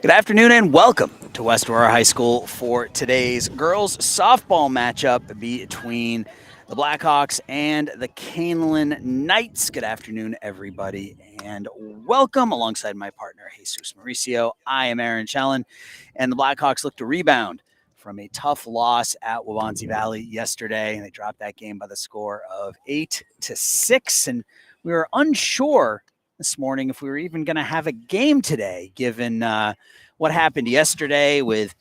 Good afternoon and welcome to West Aurora High School for today's girls softball matchup between the Blackhawks and the Kaneland Knights. Good afternoon, everybody, and welcome alongside my partner, Jesus Mauricio. I am Aaron Challen, and the Blackhawks look to rebound from a tough loss at Wabansie Valley yesterday, and they dropped that game by the score of 8-6, and we were unsure this morning if we were even going to have a game today, given what happened yesterday with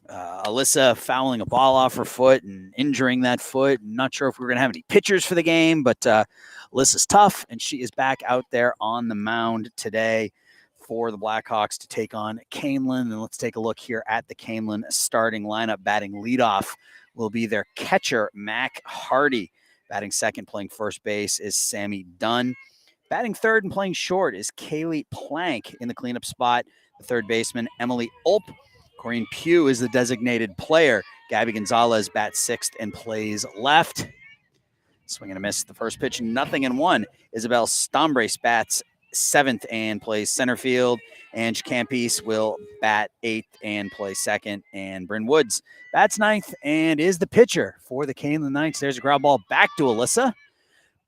Alyssa fouling a ball off her foot and injuring that foot. Not sure if we were going to have any pitchers for the game, but Alyssa's tough, and she is back out there on the mound today for the Blackhawks to take on Kaneland. And let's take a look here at the Kaneland starting lineup. Batting leadoff will be their catcher, Mac Hardy. Batting second, playing first base, is Sammy Dunn. Batting third and playing short is Kaylee Plank. In the cleanup spot, the third baseman, Emily Ulp. Corinne Pugh is the designated player. Gabby Gonzalez bats sixth and plays left. Swing and a miss. The first pitch, 0-1. Isabel Stombrace bats seventh and plays center field. Ange Campese will bat eighth and play second. And Bryn Woods bats ninth and is the pitcher for the Kaneland Knights. There's a ground ball back to Alyssa.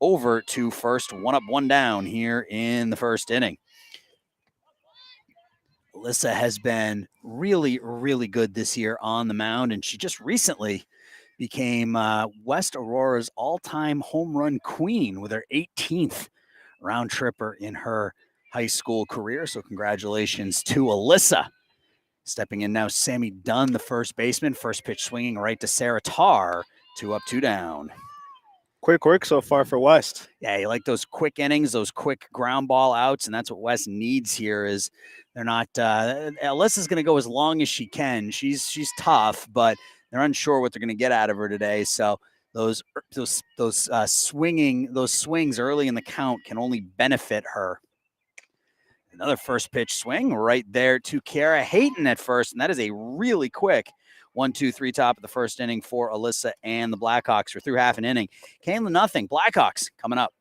Over to first, 1 up, 1 down here in the first inning. Alyssa has been really, really good this year on the mound, and she just recently became West Aurora's all-time home run queen with her 18th round tripper in her high school career. So congratulations to Alyssa. Stepping in now, Sammy Dunn, the first baseman. First pitch swinging right to Sarah Tarr. 2 up, 2 down. Quick work so far for West. Yeah, you like those quick innings, those quick ground ball outs, and that's what West needs here. Is they're not. Alyssa's going to go as long as she can. She's tough, but they're unsure what they're going to get out of her today. So those swings early in the count can only benefit her. Another first pitch swing right there to Kara Hayton at first, and that is a really quick 1-2-3 top of the first inning for Alyssa and the Blackhawks. We're through half an inning. Kaneland nothing. Blackhawks coming up.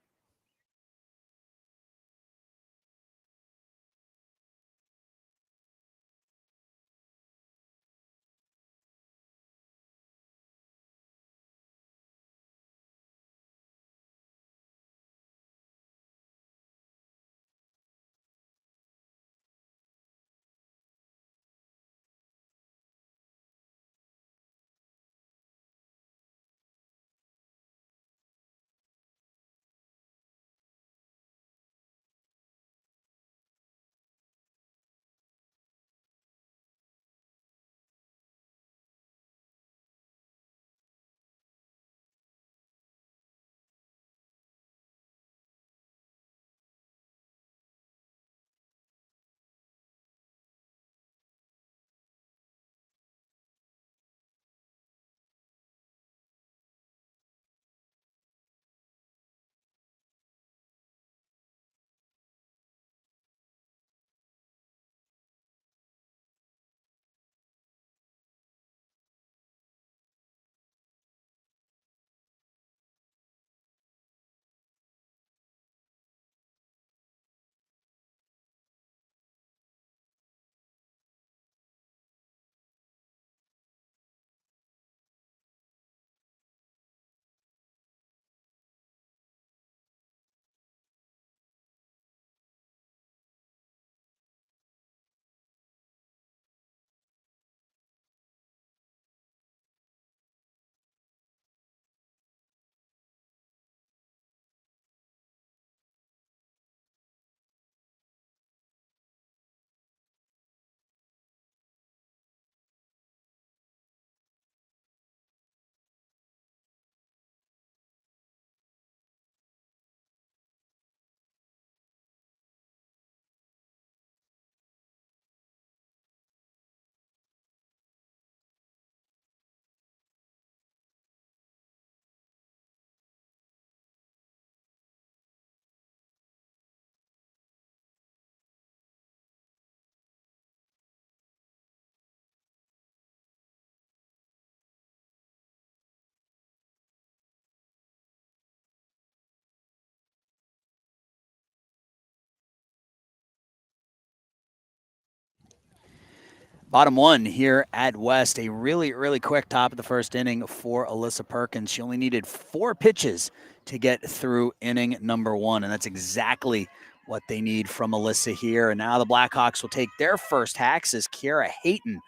Bottom one here at West. A really, really quick top of the first inning for Alyssa Perkins. She only needed 4 pitches to get through inning number 1, and that's exactly what they need from Alyssa here. And now the Blackhawks will take their first hacks as Kiara Hayton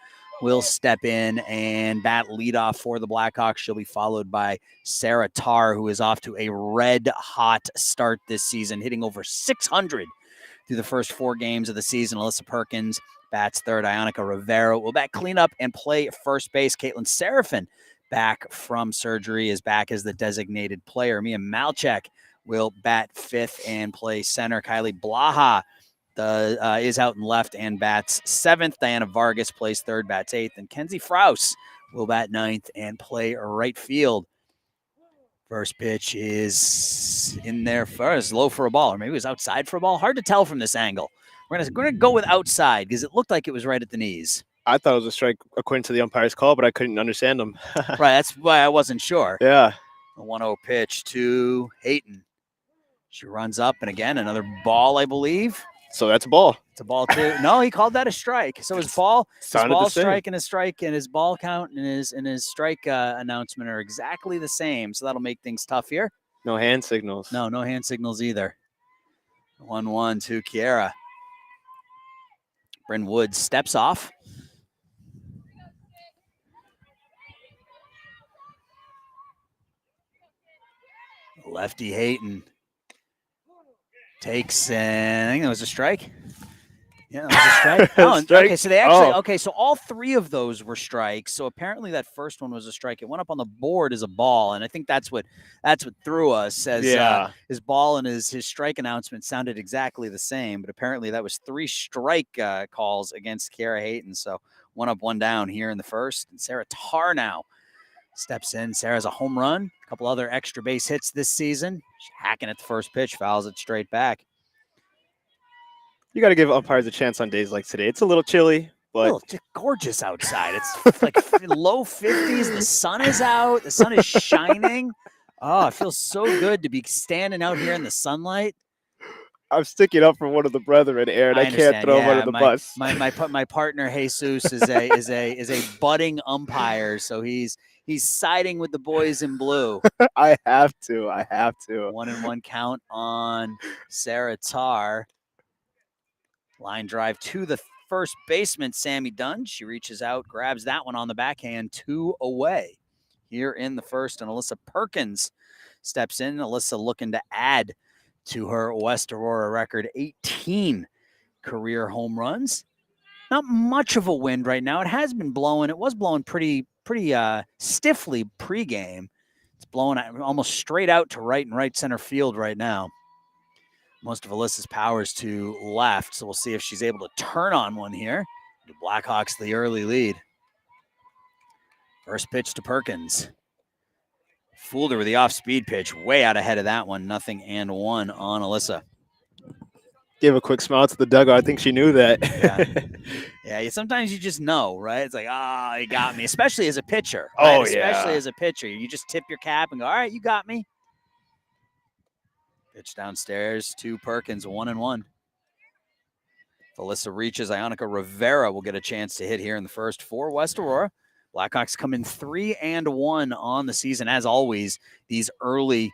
will step in and bat leadoff for the Blackhawks. She'll be followed by Sarah Tarr, who is off to a red-hot start this season, hitting over 600 through the first 4 games of the season. Alyssa Perkins bats third. Ionica Rivera will bat cleanup and play first base. Caitlin Seraphin, back from surgery, is back as the designated player. Mia Malchek will bat fifth and play center. Kylie Blaha is out in left and bats seventh. Diana Vargas plays third, bats eighth. And Kenzie Fraus will bat ninth and play right field. First pitch is in there first, low for a ball, or maybe it was outside for a ball. Hard to tell from this angle. We're gonna go with outside because it looked like it was right at the knees. I thought it was a strike according to the umpire's call, but I couldn't understand them. Right, that's why I wasn't sure. Yeah. A 1-0 pitch to Hayton. She runs up, and again, another ball, I believe. So that's a ball. It's a ball too. No, he called that a strike. So his ball strike and his ball count and his strike announcement are exactly the same. So that'll make things tough here. No hand signals. No hand signals either. 1-1 to Kiara. Bryn Woods steps off. Lefty Hayton takes, and I think that was a strike. Yeah, that was a strike. Oh, strike. Okay, so they actually, okay, so all 3 of those were strikes. So apparently that first one was a strike. It went up on the board as a ball, and I think that's what threw us. As his ball and his strike announcement sounded exactly the same, but apparently that was 3 strike calls against Kiara Hayton. So 1 up, 1 down here in the first, and Sarah Tarr now steps in. Sarah's a home run, a couple other extra base hits this season. She's hacking at the first pitch, fouls it straight back. You got to give umpires a chance on days like today. It's a little chilly, but it's gorgeous outside. It's like low 50s. The sun is out. The sun is shining. Oh, it feels so good to be standing out here in the sunlight. I'm sticking up for one of the brethren, Aaron. I can't throw him under the bus. My partner Jesus is a budding umpire, so he's siding with the boys in blue. I have to. 1-1 count on Sarah Tarr. Line drive to the first baseman, Sammy Dunn. She reaches out, grabs that one on the backhand, 2 away here in the first. And Alyssa Perkins steps in. Alyssa looking to add to her West Aurora record, 18 career home runs. Not much of a wind right now. It has been blowing. It was blowing pretty stiffly pregame. It's blowing almost straight out to right center field right now. Most of Alyssa's power's to left, so we'll see if she's able to turn on one here. The Blackhawks the early lead. First pitch to Perkins. Fooled her with the off-speed pitch. Way out ahead of that one. 0-1 on Alyssa. Give a quick smile to the dugout. I think she knew that. Yeah. Sometimes you just know, right? It's like, you got me. Especially as a pitcher. Right? Oh, yeah. Especially as a pitcher. You just tip your cap and go, all right, you got me. Pitch downstairs to Perkins, 1-1. If Alyssa reaches, Ionica Rivera will get a chance to hit here in the first for West Aurora. Blackhawks come in 3-1 on the season. As always, these early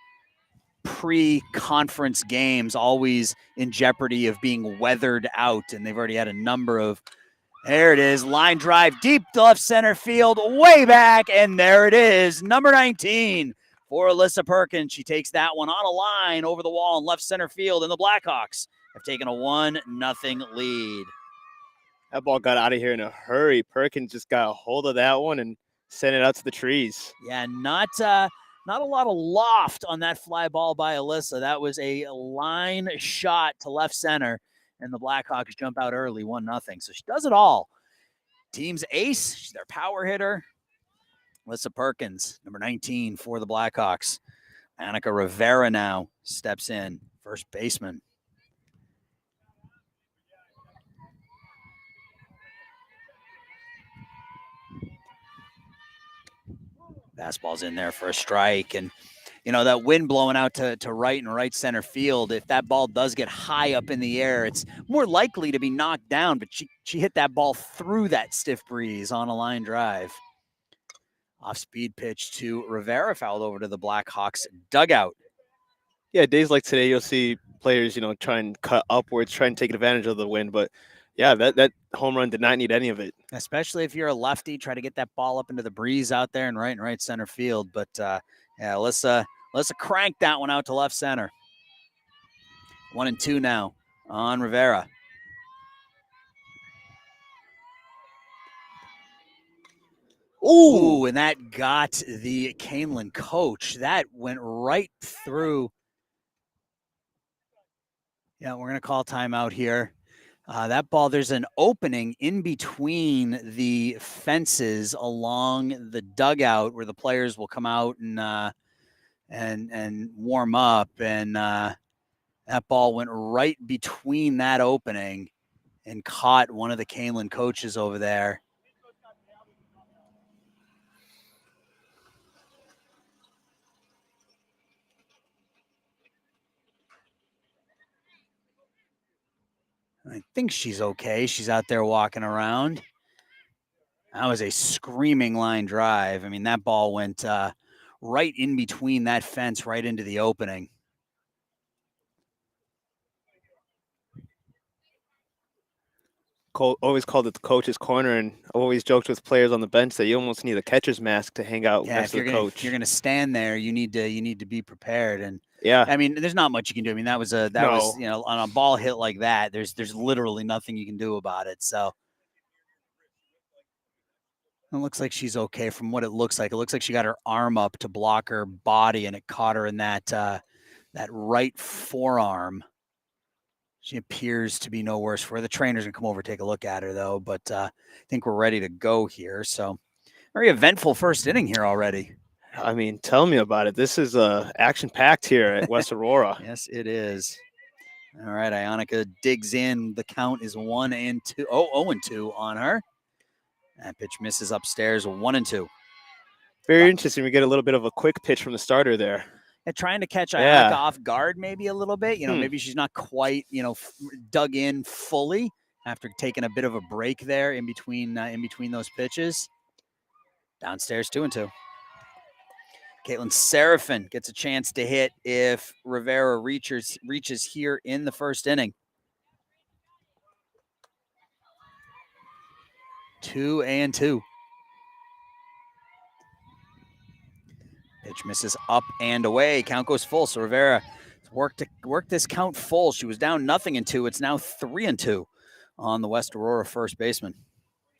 pre-conference games always in jeopardy of being weathered out, and they've already had a number of. There it is, line drive deep to left center field, way back, and there it is, number 19 for Alyssa Perkins. She takes that one on a line over the wall in left center field, and the Blackhawks have taken a 1-0 lead. That ball got out of here in a hurry. Perkins just got a hold of that one and sent it out to the trees. Yeah, not a lot of loft on that fly ball by Alyssa. That was a line shot to left center, and the Blackhawks jump out early, 1-0. So she does it all. Team's ace, she's their power hitter. Alyssa Perkins, number 19 for the Blackhawks. Annika Rivera now steps in, first baseman. Fastball's in there for a strike, and that wind blowing out to right and right center field, if that ball does get high up in the air, it's more likely to be knocked down, but she hit that ball through that stiff breeze on a line drive. Off-speed pitch to Rivera, fouled over to the Blackhawks dugout. Yeah, days like today, you'll see players, try and cut upwards, try and take advantage of the wind. But yeah, that home run did not need any of it. Especially if you're a lefty, try to get that ball up into the breeze out there in right center field. But yeah, let's crank that one out to left center. 1-2 now on Rivera. Ooh, and that got the Kaneland coach. That went right through. Yeah, we're going to call timeout here. That ball, there's an opening in between the fences along the dugout where the players will come out and warm up. And that ball went right between that opening and caught one of the Kaneland coaches over there. I think she's okay. She's out there walking around. That was a screaming line drive. I mean, that ball went right in between that fence, right into the opening. Always called it the coach's corner, and always joked with players on the bench that you almost need a catcher's mask to hang out next to the coach. If you're gonna stand there, you need to be prepared. And yeah, I mean, there's not much you can do. I mean, that was on a ball hit like that. There's literally nothing you can do about it. So it looks like she's okay from what it looks like. It looks like she got her arm up to block her body, and it caught her in that right forearm. She appears to be no worse for her. The trainer's going to come over and take a look at her, though. But I think we're ready to go here. So very eventful first inning here already. I mean, tell me about it. This is action-packed here at West Aurora. Yes, it is. All right, Ionica digs in. The count is 1-2. 0-2 on her. That pitch misses upstairs, 1-2. Very interesting. We get a little bit of a quick pitch from the starter there. And trying to catch Ionica off guard maybe a little bit. Maybe she's not quite, dug in fully after taking a bit of a break there in between those pitches. Downstairs, 2-2. Caitlin Seraphin gets a chance to hit if Rivera reaches here in the first inning. 2-2. Pitch misses up and away. Count goes full. So Rivera worked this count full. She was down 0-2. It's now 3-2 on the West Aurora first baseman.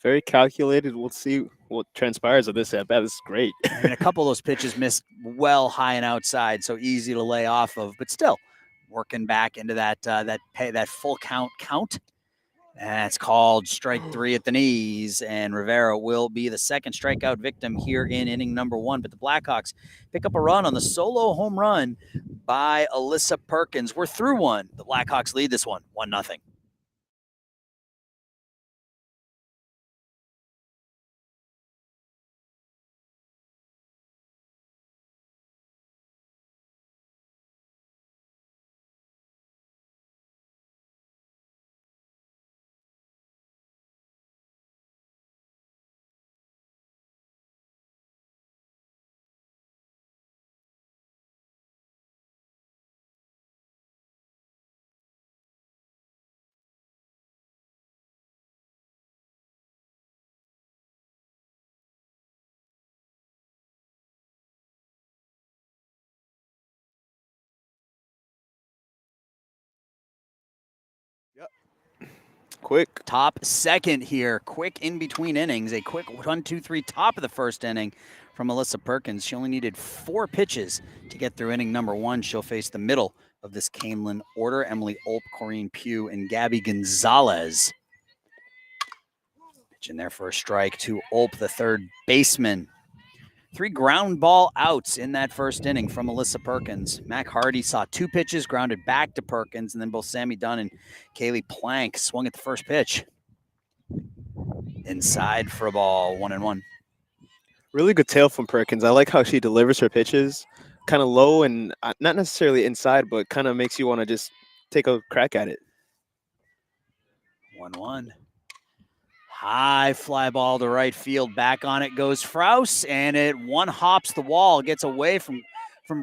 Very calculated. We'll see what transpires of this at bat. This is great. I mean, a couple of those pitches missed well high and outside, so easy to lay off of. But still, working back into that full count. That's called strike 3 at the knees, and Rivera will be the second strikeout victim here in inning number 1. But the Blackhawks pick up a run on the solo home run by Alyssa Perkins. We're through one. The Blackhawks lead this one 1-0. Quick. Top second here. Quick in between innings. A quick 1-2-3 top of the first inning from Alyssa Perkins. She only needed 4 pitches to get through inning number 1. She'll face the middle of this Kaneland order. Emily Olp, Corrine Pugh, and Gabby Gonzalez. Pitch in there for a strike to Olp, the third baseman. 3 ground ball outs in that first inning from Alyssa Perkins. Mac Hardy saw 2 pitches, grounded back to Perkins, and then both Sammy Dunn and Kaylee Plank swung at the first pitch. Inside for a ball, 1-1. Really good tail from Perkins. I like how she delivers her pitches. kind of low and not necessarily inside, but kind of makes you want to just take a crack at it. 1-1. High fly ball to right field. Back on it goes Frous, and it one hops the wall, gets away from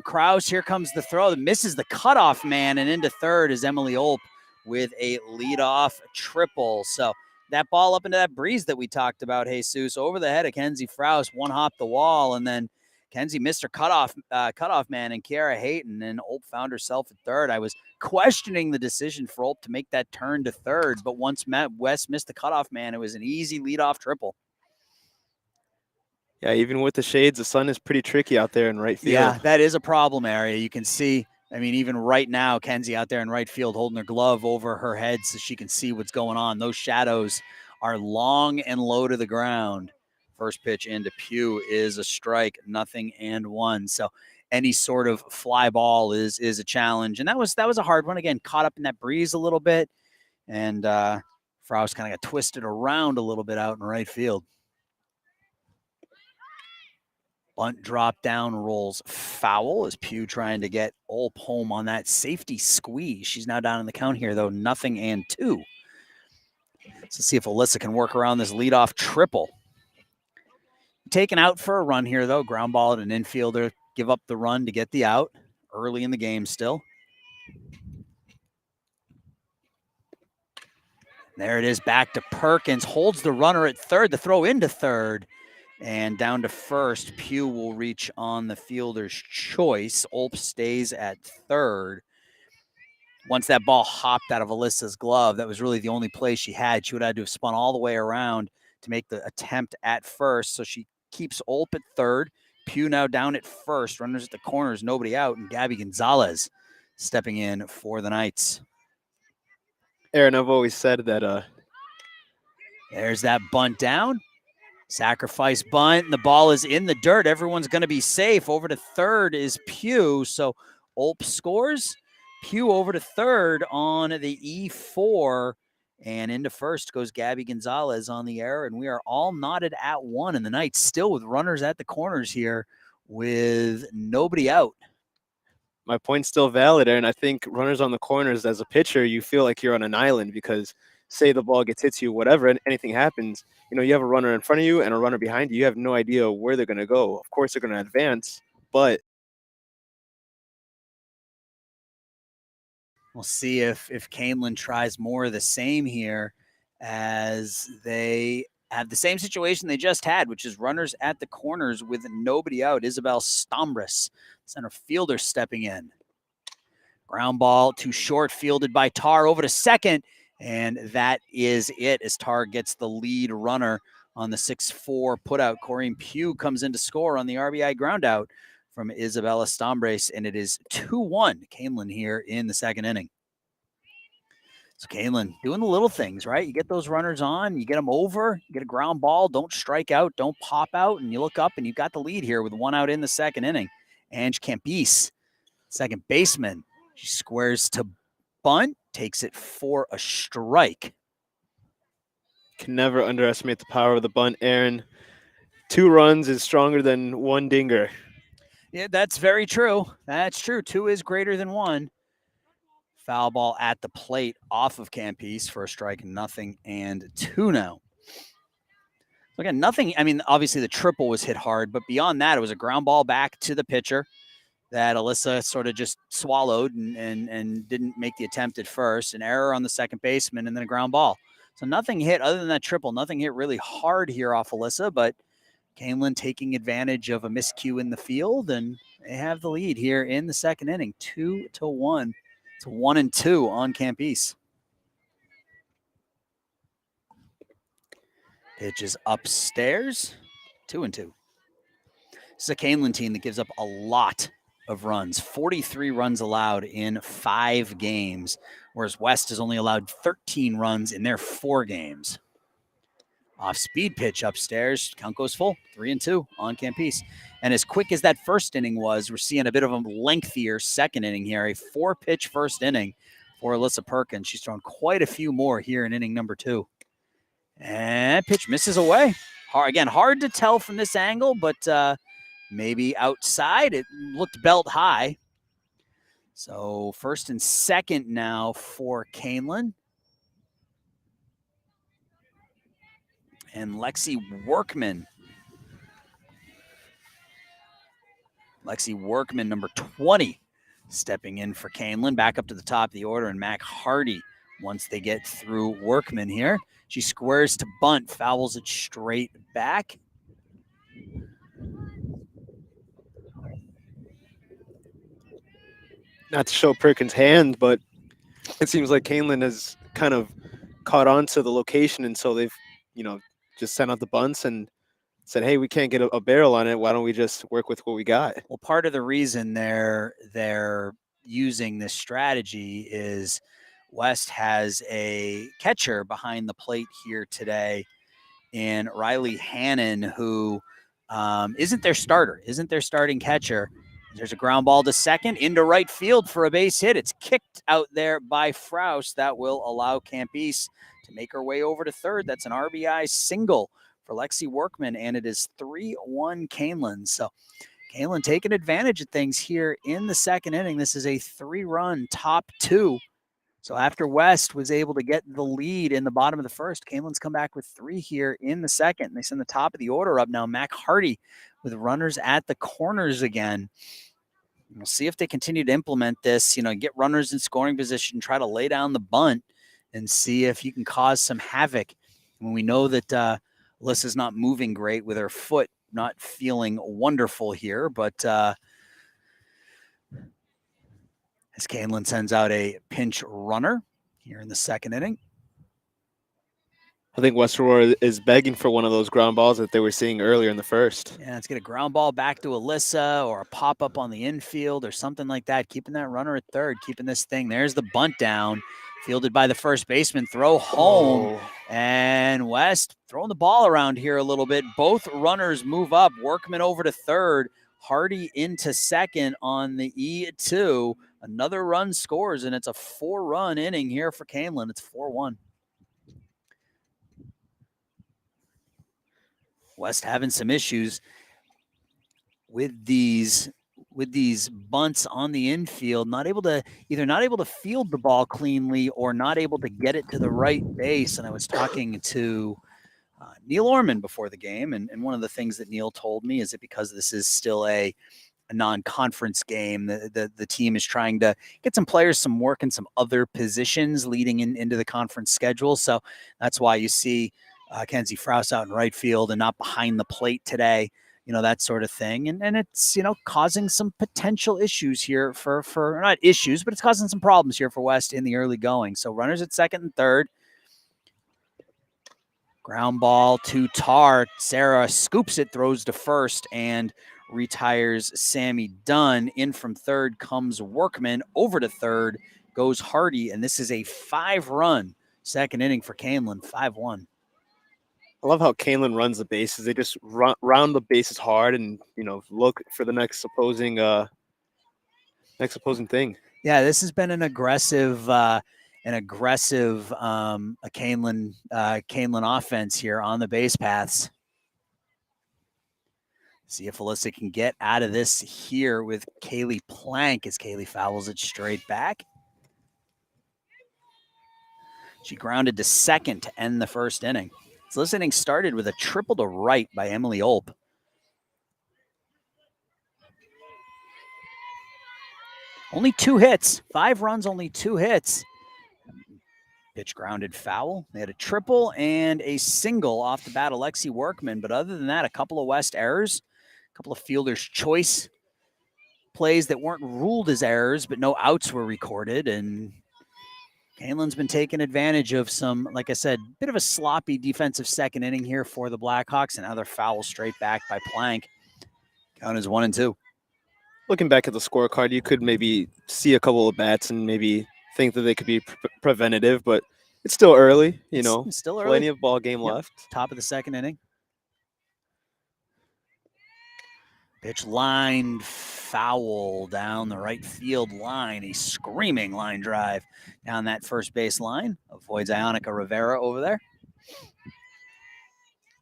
Kraus. Here comes the throw that misses the cutoff man, and into third is Emily Olp with a leadoff triple. So that ball up into that breeze that we talked about, Jesus, over the head of Kenzie Frous, one hop the wall, and then Kenzie missed her cutoff man and Kiara Hayton, and Olp found herself at third. I was questioning the decision for Olp to make that turn to third, but once West missed the cutoff man, it was an easy leadoff triple. Yeah, even with the shades, the sun is pretty tricky out there in right field. Yeah, that is a problem area. You can see, I mean, even right now, Kenzie out there in right field holding her glove over her head so she can see what's going on. Those shadows are long and low to the ground. First pitch into Pugh is a strike, 0-1. So any sort of fly ball is a challenge. And that was a hard one. Again, caught up in that breeze a little bit. And Frous kind of got twisted around a little bit out in right field. Bunt drop down rolls foul as Pugh trying to get Olp home on that safety squeeze. She's now down in the count here, though, 0-2. So see if Alyssa can work around this leadoff triple. Taken out for a run here, though. Ground ball at an infielder. Give up the run to get the out early in the game still. There it is, back to Perkins. Holds the runner at third. The throw into third. And down to first, Pugh will reach on the fielder's choice. Olp stays at third. Once that ball hopped out of Alyssa's glove, that was really the only play she had. She would have had to have spun all the way around to make the attempt at first. So she keeps Olp at third. Pugh now down at first. Runners at the corners, nobody out. And Gabby Gonzalez stepping in for the Knights. Aaron, I've always said that. There's that bunt down. Sacrifice bunt, and the ball is in the dirt. Everyone's going to be safe. Over to third is Pugh. So Olp scores. Pugh over to third on the E4. And into first goes Gabby Gonzalez on the error. And we are all knotted at one. And the Knights still with runners at the corners here with nobody out. My point's still valid, Aaron. I think runners on the corners, as a pitcher, you feel like you're on an island because say the ball gets hit to you, whatever, and anything happens, you know, you have a runner in front of you and a runner behind you. You have no idea where they're going to go. Of course, they're going to advance, but we'll see if Kaneland tries more of the same here, as they have the same situation they just had, which is runners at the corners with nobody out. Isabel Stombris, center fielder, stepping in. Ground ball too short, fielded by Tar over to second. And that is it, as Tar gets the lead runner on the 6-4 putout. Corrine Pugh comes in to score on the RBI groundout from Isabella Stombres, and it is 2-1 Kaneland here in the second inning. So Kaneland doing the little things, right? You get those runners on, you get them over, you get a ground ball, don't strike out, don't pop out, and you look up and you've got the lead here with one out in the second inning. Ange Campis, second baseman, she squares to bunt, takes it for a strike. Can never underestimate the power of the bunt, Aaron. 2 runs is stronger than 1 dinger. Yeah, that's very true. That's true. 2 is greater than 1. Foul ball at the plate off of Campis for a strike, 0-2 now. So again, nothing. I mean, obviously the triple was hit hard, but beyond that, it was a ground ball back to the pitcher that Alyssa sort of just swallowed and didn't make the attempt at first. An error on the second baseman, and then a ground ball. So nothing hit other than that triple. Nothing hit really hard here off Alyssa, but Kaneland taking advantage of a miscue in the field, and they have the lead here in the second inning, 2-1. It's 1-2 on Campis. Pitch is upstairs, 2-2. This is a Kaneland team that gives up a lot of runs, 43 runs allowed in 5 games, whereas West has only allowed 13 runs in their 4 games. Off-speed pitch upstairs, count goes full, 3-2 on Campis. And as quick as that first inning was, we're seeing a bit of a lengthier second inning here, a 4-pitch first inning for Alyssa Perkins. She's thrown quite a few more here in inning number 2. And pitch misses away. Hard to tell from this angle, but maybe outside. It looked belt high. So first and second now for Kaneland. And Lexi Workman. Lexi Workman, number 20, stepping in for Kaneland. Back up to the top of the order, and Mac Hardy, once they get through Workman here. She squares to bunt, fouls it straight back. Not to show Perkins' hand, but it seems like Kaneland has kind of caught on to the location, and so they've, just sent out the bunts and said, hey, we can't get a barrel on it. Why don't we just work with what we got? Well, part of the reason they're using this strategy is West has a catcher behind the plate here today in Riley Hannon, who isn't their starting catcher. There's a ground ball to second, into right field for a base hit. It's kicked out there by Frous. That will allow Campese to make her way over to third. That's an RBI single for Lexi Workman, and it is 3-1 Kaneland. So Kaneland taking advantage of things here in the second inning. This is a 3-run top two. So after West was able to get the lead in the bottom of the first, Kaneland's come back with 3 here in the second. They send the top of the order up now. Mac Hardy with runners at the corners again. We'll see if they continue to implement this, get runners in scoring position, try to lay down the bunt and see if you can cause some havoc. When we know that Alyssa's not moving great with her foot, not feeling wonderful here, but as Kaneland sends out a pinch runner here in the second inning. I think West Aurora is begging for one of those ground balls that they were seeing earlier in the first. Yeah, let's get a ground ball back to Alyssa or a pop-up on the infield or something like that, keeping that runner at third, keeping this thing. There's the bunt down, fielded by the first baseman, throw home, and West throwing the ball around here a little bit. Both runners move up, Workman over to third, Hardy into second on the E2. Another run scores, and it's a 4-run inning here for Kaneland. It's 4-1. West having some issues with these bunts on the infield, not able to field the ball cleanly or not able to get it to the right base. And I was talking to Neil Orman before the game, and one of the things that Neil told me is that because this is still a non-conference game, the team is trying to get some players some work in some other positions leading into the conference schedule. So that's why you see Kenzie Frous out in right field and not behind the plate today, that sort of thing. And it's, causing some potential issues here for not issues, but it's causing some problems here for West in the early going. So runners at second and third. Ground ball to Tar. Sarah scoops it, throws to first, and retires Sammy Dunn. In from third comes Workman. Over to third goes Hardy, and this is a 5-run second inning for Kaneland, 5-1. I love how Kaneland runs the bases. They just round the bases hard and, look for the next opposing thing. Yeah, this has been an aggressive Kaneland offense here on the base paths. See if Alyssa can get out of this here with Kaylee Plank as Kaylee fouls it straight back. She grounded to second to end the first inning. So this inning started with a triple to right by Emily Olp. Only 2 hits, 5 runs, only 2 hits. Pitch grounded foul. They had a triple and a single off the bat of Lexi Workman. But other than that, a couple of West errors, a couple of fielders' choice plays that weren't ruled as errors, but no outs were recorded. And Kaneland's been taking advantage of some, like I said, bit of a sloppy defensive second inning here for the Blackhawks. And another foul straight back by Plank. Count is 1-2. Looking back at the scorecard, you could maybe see a couple of bats and maybe think that they could be preventative, but it's still early, It's still early. Plenty of ball game left. Top of the second inning. Pitch line foul down the right field line. A screaming line drive down that first base line. Avoids Ionica Rivera over there.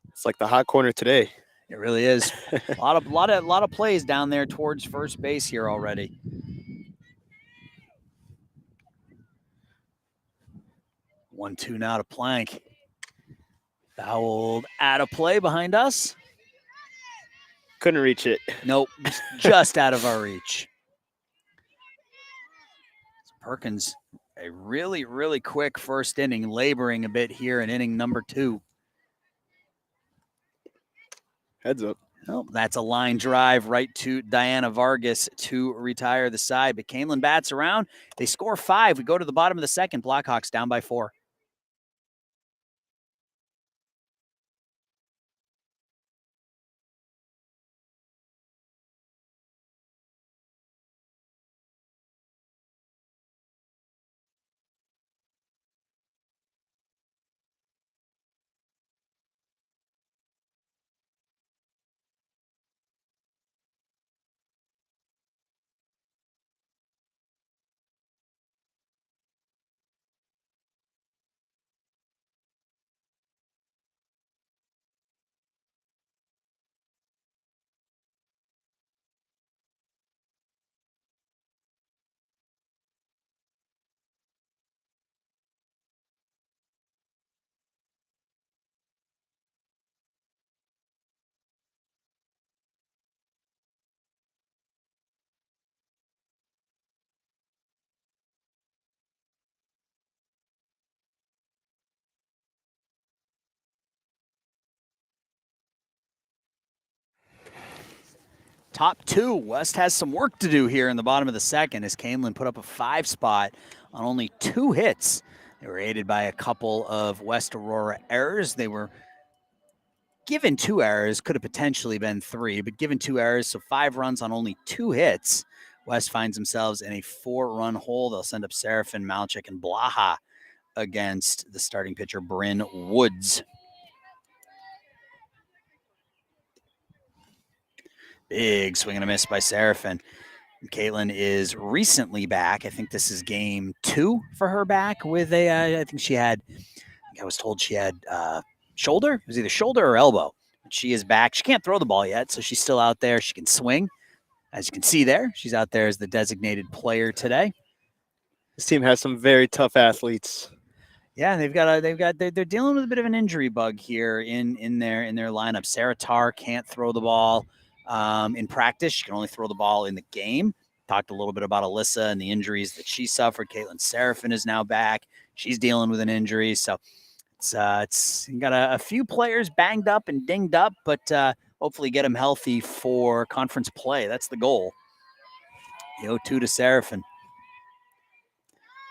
It's like the hot corner today. It really is. A lot of plays down there towards first base here already. One, two now to Plank. Fouled out of play behind us. Couldn't reach it. Nope, just out of our reach. So Perkins, a really, really quick first inning, laboring a bit here in inning number 2. Heads up. Oh, that's a line drive right to Diana Vargas to retire the side. But Kaneland bats around. They score 5. We go to the bottom of the second. Blackhawks down by 4. Top 2. West has some work to do here in the bottom of the second as Kaneland put up a 5 spot on only 2 hits. They were aided by a couple of West Aurora errors. They were given 2 errors, could have potentially been 3, but given 2 errors, so 5 runs on only 2 hits. West finds themselves in a 4-run hole. They'll send up Seraphin, Malchik, and Blaha against the starting pitcher, Bryn Woods. Big swing and a miss by Seraphin. Caitlin is recently back. I think this is game 2 for her back with I think she had, I was told she had shoulder. It was either shoulder or elbow. But she is back. She can't throw the ball yet, so she's still out there. She can swing. As you can see there, she's out there as the designated player today. This team has some very tough athletes. Yeah, they're dealing with a bit of an injury bug here in their lineup. Sarah Tarr can't throw the ball in practice. She can only throw the ball in the game. Talked a little bit about Alyssa and the injuries that she suffered. Caitlin Seraphin is now back. She's dealing with an injury, so it's got a few players banged up and dinged up, but hopefully get them healthy for conference play. That's the goal. The 0-2 to Seraphin.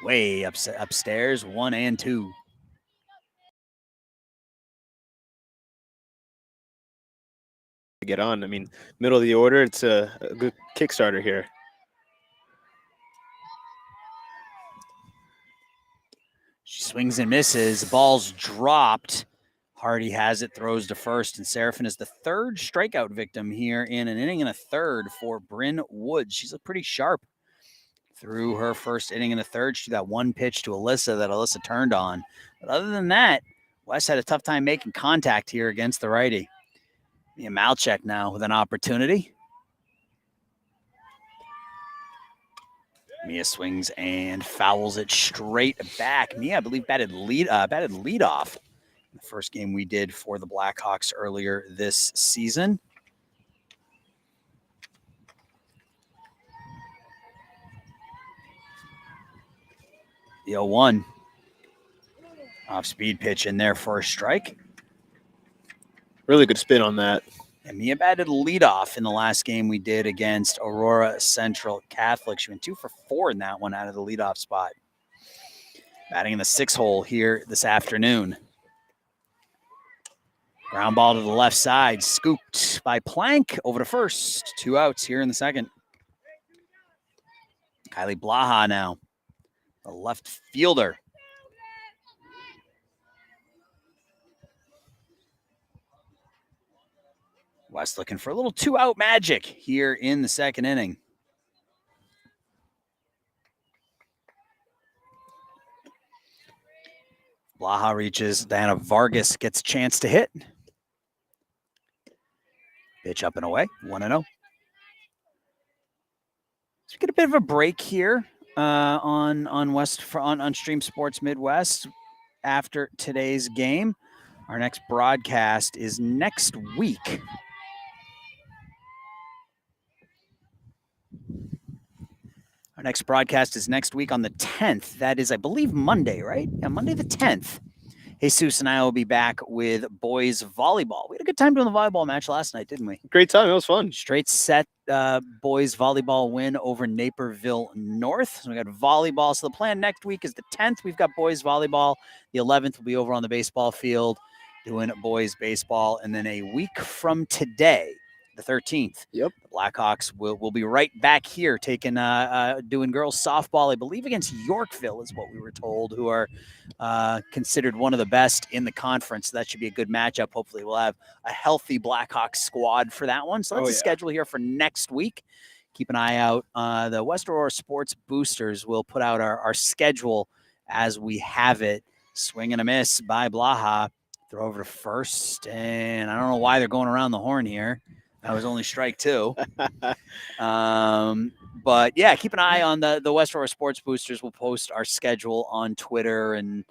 Way upstairs, 1 and 2. Get on. I mean, middle of the order, it's a good Kickstarter here. She swings and misses. Ball's dropped. Hardy has it, throws to first, and Seraphin is the 3rd strikeout victim here in an inning and a third for Bryn Woods. She's pretty sharp through her first inning and a third. She got 1 pitch to Alyssa that Alyssa turned on. But other than that, West had a tough time making contact here against the righty. Mia Malchek now with an opportunity. Mia swings and fouls it straight back. Mia, I believe, batted leadoff in the first game we did for the Blackhawks earlier this season. The 0-1. Off-speed pitch in there for a strike. Really good spin on that. And Mia batted leadoff in the last game we did against Aurora Central Catholic. She went 2 for 4 in that one out of the leadoff spot. Batting in the 6 hole here this afternoon. Ground ball to the left side, scooped by Plank over to first. 2 outs here in the second. Kylie Blaha now, the left fielder. West looking for a little 2-out magic here in the second inning. Blaha reaches. Diana Vargas gets a chance to hit. Pitch up and away, 1-0. So we get a bit of a break here on Stream Sports Midwest after today's game. Our next broadcast is next week. Our next broadcast is next week on the 10th. That is, I believe, Monday, right? Yeah, Monday the 10th. Jesus and I will be back with boys volleyball. We had a good time doing the volleyball match last night, didn't we? Great time. It was fun. Straight set boys volleyball win over Naperville North. So we got volleyball. So the plan next week is the 10th. We've got boys volleyball. The 11th will be over on the baseball field doing boys baseball. And then a week from today, the 13th, Yep. the Blackhawks will be right back here taking doing girls softball, I believe against Yorkville is what we were told, who are considered one of the best in the conference. So that should be a good matchup. Hopefully we'll have a healthy Blackhawks squad for that one. So that's the schedule here for next week. Keep an eye out. The West Aurora Sports Boosters will put out our schedule as we have it. Swing and a miss by Blaha. Throw over to first. And I don't know why they're going around the horn here. That was only strike two. But yeah, keep an eye on the West Aurora Sports Boosters. We'll post our schedule on Twitter and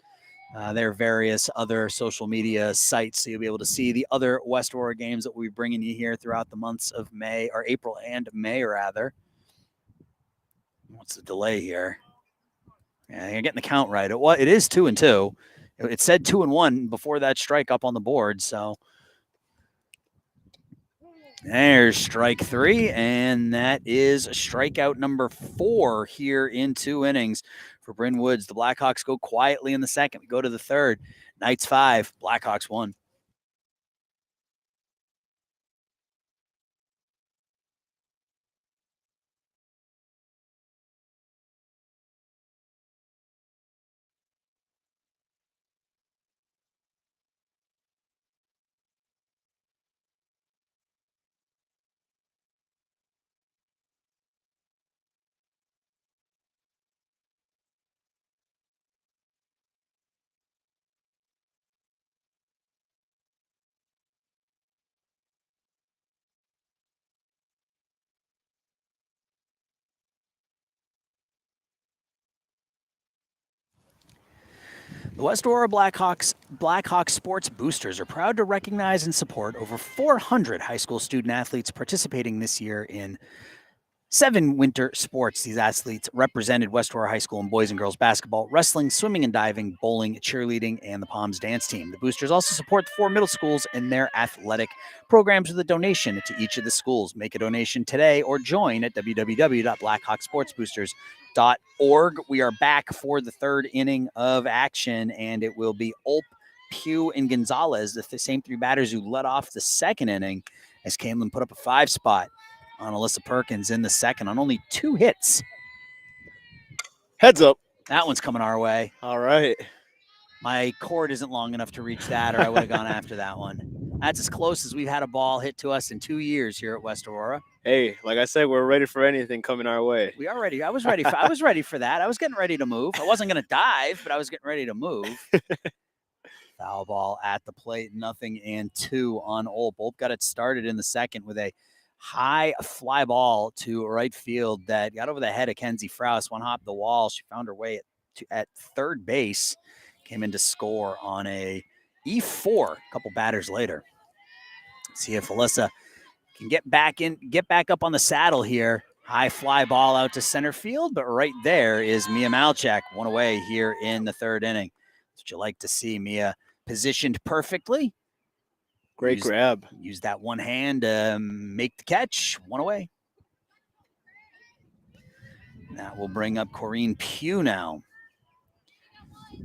their various other social media sites. So you'll be able to see the other West Aurora games that we'll be bringing you here throughout the months of May, or April and May, rather. What's the delay here? Yeah, you're getting the count right. It is 2-2. It said 2-1 before that strike up on the board. So there's strike three, and that is strikeout number 4 here in 2 innings for Bryn Woods. The Blackhawks go quietly in the second. We go to the third. Knights 5, Blackhawks 1. The West Aurora Blackhawks Sports Boosters are proud to recognize and support over 400 high school student athletes participating this year in 7 winter sports. These athletes represented West Aurora High School in boys and girls basketball, wrestling, swimming and diving, bowling, cheerleading, and the Palms dance team. The Boosters also support the 4 middle schools in their athletic programs with a donation to each of the schools. Make a donation today or join at www.blackhawksportsboosters.org. We are back for the 3rd inning of action, and it will be Ulp, Pugh, and Gonzalez, the same 3 batters who led off the 2nd inning, as Kaneland put up a 5 spot on Alyssa Perkins in the 2nd on only 2 hits. Heads up. That one's coming our way. All right. My cord isn't long enough to reach that, or I would have gone after that one. That's as close as we've had a ball hit to us in 2 years here at West Aurora. Hey, like I said, we're ready for anything coming our way. We are ready. I was ready for that. I was getting ready to move. I wasn't going to dive, but I was getting ready to move. Foul ball at the plate, 0-2 on Ulp. Ulp got it started in the 2nd with a high fly ball to right field that got over the head of Kenzie Frous. One hop the wall. She found her way at 3rd base. Came in to score on a E4 a couple batters later. See if Alyssa can get back up on the saddle here. High fly ball out to center field, but right there is Mia Malchak, one away here in the 3rd inning. That's what you like to see. Mia positioned perfectly. Great grab. Use that one hand to make the catch. One away. That will bring up Corrine Pugh now.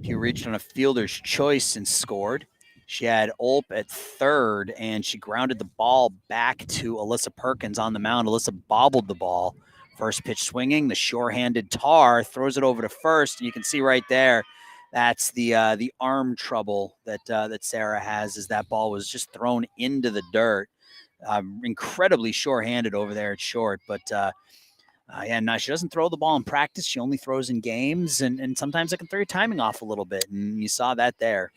Pugh reached on a fielder's choice and scored. She had Ulp at 3rd, and she grounded the ball back to Alyssa Perkins on the mound. Alyssa bobbled the ball. First pitch swinging. The sure-handed Tar throws it over to first, and you can see right there, that's the arm trouble that Sarah has, as that ball was just thrown into the dirt. Incredibly sure-handed over there at short, but no, she doesn't throw the ball in practice. She only throws in games, and sometimes it can throw your timing off a little bit, and you saw that there.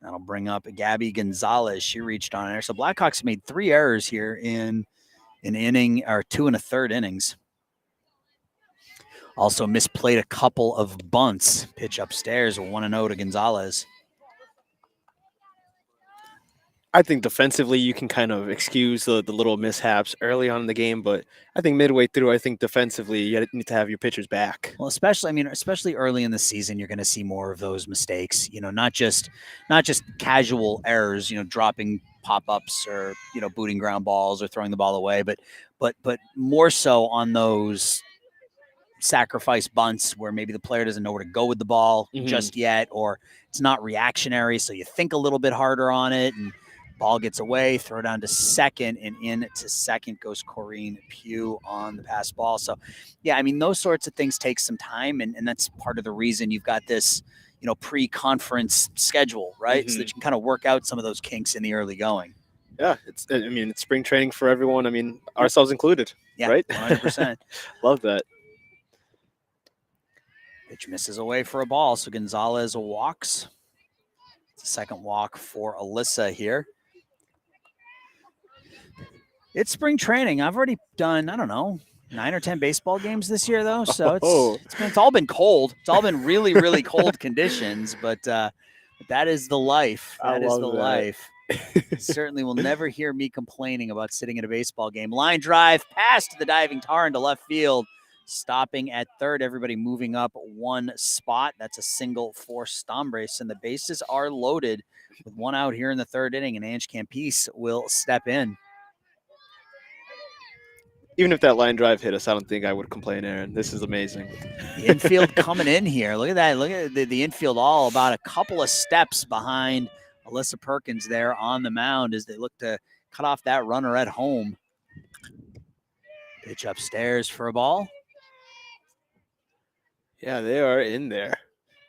That'll bring up Gabby Gonzalez. She reached on there. So Blackhawks made 3 errors here in an inning or 2 and a third innings. Also misplayed a couple of bunts. Pitch upstairs, 1-0 to Gonzalez. I think defensively you can kind of excuse the little mishaps early on in the game, but I think midway through, I think defensively you need to have your pitchers back. Well, especially early in the season, you're going to see more of those mistakes. Not just casual errors. Dropping pop-ups or booting ground balls or throwing the ball away, but more so on those sacrifice bunts where maybe the player doesn't know where to go with the ball just yet, or it's not reactionary, so you think a little bit harder on it, and ball gets away, throw down to second, and into second goes Corrine Pugh on the pass ball. So, yeah, I mean, those sorts of things take some time, and that's part of the reason you've got this, pre-conference schedule, right? So that you can kind of work out some of those kinks in the early going. Yeah, it's spring training for everyone. Ourselves included, yeah, right? 100%. Love that. Pitch misses away for a ball, so Gonzalez walks. It's a second walk for Alyssa here. It's spring training. I've already done, I don't know, 9 or 10 baseball games this year, though. So it's all been cold. It's all been really, really cold conditions, but that is the life. That is the life. Certainly will never hear me complaining about sitting at a baseball game. Line drive, past the diving tar into left field. Stopping at third, everybody moving up one spot. That's a single for Stombrace, and the bases are loaded with 1 out here in the third inning, and Ange Campise will step in. Even if that line drive hit us, I don't think I would complain, Aaron. This is amazing. The infield coming in here. Look at that. Look at the infield all about a couple of steps behind Alyssa Perkins there on the mound as they look to cut off that runner at home. Pitch upstairs for a ball. Yeah, they are in there.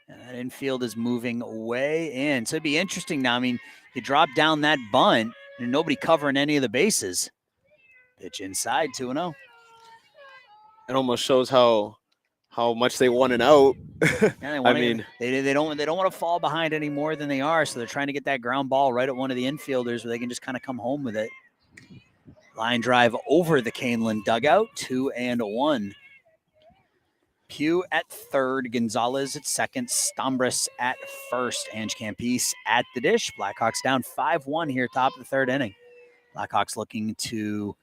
And that infield is moving way in. So it'd be interesting now. I mean, you drop down that bunt and nobody covering any of the bases. Pitch inside, 2-0. It almost shows how much they want it out. Yeah, they don't want to fall behind any more than they are, so they're trying to get that ground ball right at one of the infielders where they can just kind of come home with it. Line drive over the Kaneland dugout, 2-1. Pugh at third, Gonzalez at second, Stombris at first, Ange Campise at the dish. Blackhawks down 5-1 here, top of the third inning. Blackhawks looking to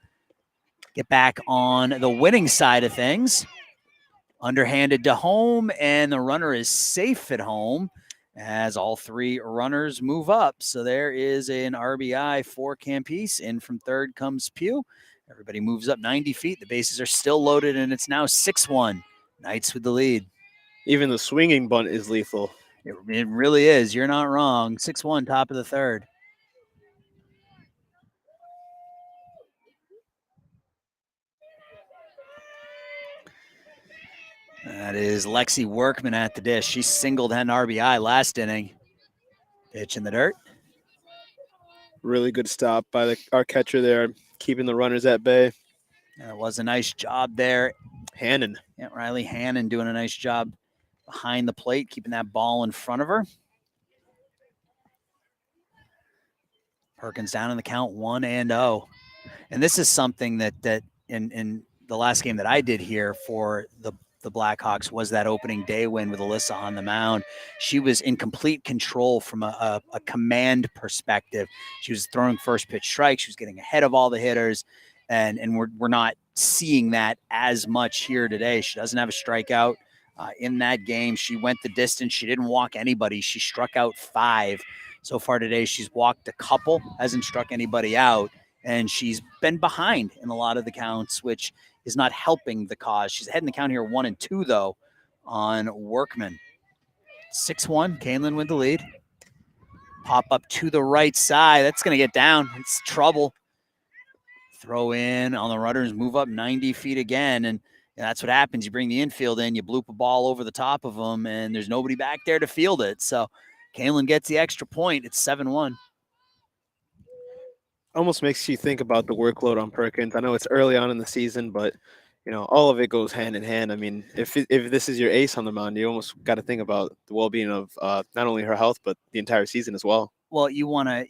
get back on the winning side of things. Underhanded to home, and the runner is safe at home as all 3 runners move up. So there is an RBI for Campise. In from third comes Pugh. Everybody moves up 90 feet. The bases are still loaded, and it's now 6-1. Knights with the lead. Even the swinging bunt is lethal. It really is. You're not wrong. 6-1, top of the third. That is Lexi Workman at the dish. She singled an RBI last inning. Pitch in the dirt. Really good stop by our catcher there, keeping the runners at bay. It was a nice job there. Hannon. Yeah, Riley Hannon doing a nice job behind the plate, keeping that ball in front of her. Perkins down in the count, 1-0. And this is something that in the last game that I did here for the Blackhawks was that opening day win with Alyssa on the mound. She was in complete control from a command perspective. She was throwing first pitch strikes. She was getting ahead of all the hitters. And we're not seeing that as much here today. She doesn't have a strikeout in that game. She went the distance. She didn't walk anybody. She struck out 5. So far today, she's walked a couple, hasn't struck anybody out, and she's been behind in a lot of the counts, which is not helping the cause. She's ahead in the count here 1-2, though, on Workman. 6-1, Kaneland with the lead. Pop up to the right side. That's going to get down. It's trouble. Throw in on the runners, move up 90 feet again, and that's what happens. You bring the infield in, you bloop a ball over the top of them, and there's nobody back there to field it. So Kaneland gets the extra point. It's 7-1. Almost makes you think about the workload on Perkins. I know it's early on in the season, but all of it goes hand in hand. I mean, if this is your ace on the mound, you almost got to think about the well-being of not only her health but the entire season as well. Well, you wanna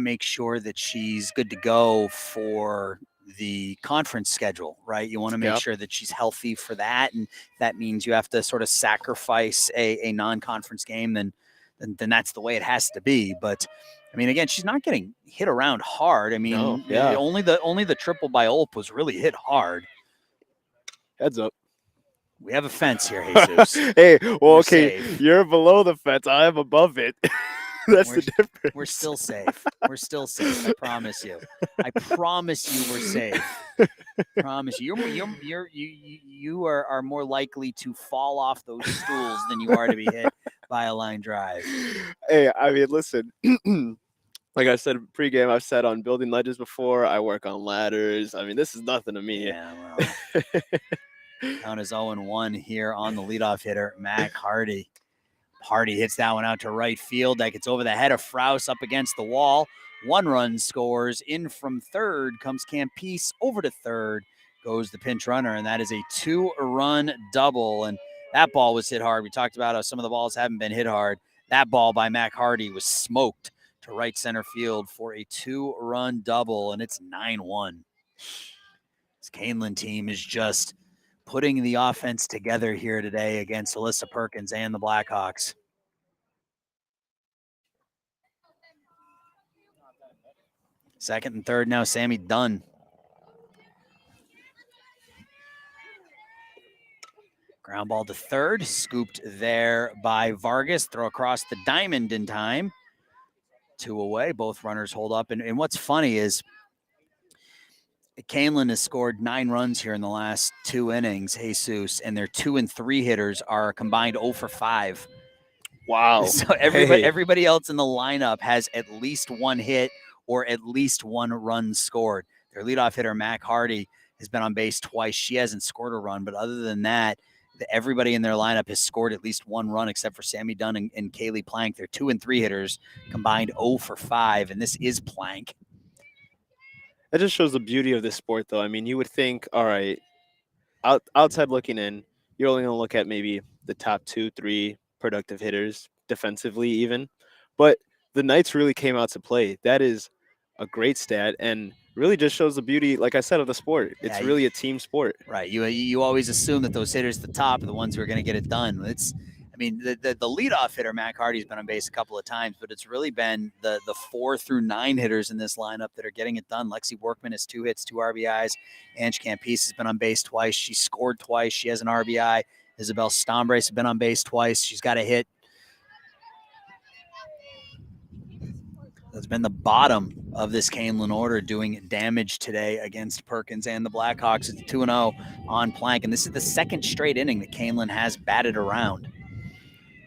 make sure that she's good to go for the conference schedule, right? You wanna make Yeah. sure that she's healthy for that, and that means you have to sort of sacrifice a non-conference game, then that's the way it has to be. But I mean, again, she's not getting hit around hard. I No. mean, Yeah. only the triple by Ulp was really hit hard. Heads up. We have a fence here, Jesus. Hey, well, We're okay, safe. you're below the fence. I am above it. That's We're the we're difference. still safe. We're still safe. I promise you. I promise you we're safe. Promise you. You are more likely to fall off those stools than you are to be hit by a line drive. Hey, I mean, listen. Like I said pregame, I've sat on building ledges before. I work on ladders. I mean, this is nothing to me. Yeah, well, count is 0-1 here on the leadoff hitter, Mac Hardy. Hardy hits that one out to right field. That gets over the head of Frous up against the wall. 1 run scores. In from third comes Campese. Over to third goes the pinch runner, and that is a 2-run double. And that ball was hit hard. We talked about how some of the balls haven't been hit hard. That ball by Mac Hardy was smoked to right center field for a 2-run double, and it's 9-1. This Kaneland team is just putting the offense together here today against Alyssa Perkins and the Blackhawks. Second and third now, Sammy Dunn. Ground ball to third, scooped there by Vargas. Throw across the diamond in time. 2 away, both runners hold up. And what's funny is Kaneland has scored 9 runs here in the last 2 innings, Jesus, and their 2 and 3 hitters are combined 0 for 5. Wow. So Hey. everybody else in the lineup has at least 1 hit or at least 1 run scored. Their leadoff hitter, Mac Hardy, has been on base twice. She hasn't scored a run, but other than that, everybody in their lineup has scored at least 1 run except for Sammy Dunn and Kaylee Plank. They're 2 and 3 hitters combined 0 for 5, and this is Plank. That just shows the beauty of this sport, though. I mean, you would think, all right, outside looking in, you're only going to look at maybe the top 2, 3 productive hitters defensively, even. But the Knights really came out to play. That is a great stat and really just shows the beauty, like I said, of the sport. It's Yeah, really a team sport. right. You always assume that those hitters at the top are the ones who are going to get it done. I mean, the leadoff hitter, Mac Hardy's been on base a couple of times, but it's really been the 4 through 9 hitters in this lineup that are getting it done. Lexi Workman has 2 hits, 2 RBIs. Ange Campese has been on base twice. She scored twice. She has an RBI. Isabel Stombrace has been on base twice. She's got a hit. That's been the bottom of this Kaneland order doing damage today against Perkins and the Blackhawks. It's 2-0 on Plank, and this is the 2nd straight inning that Kaneland has batted around.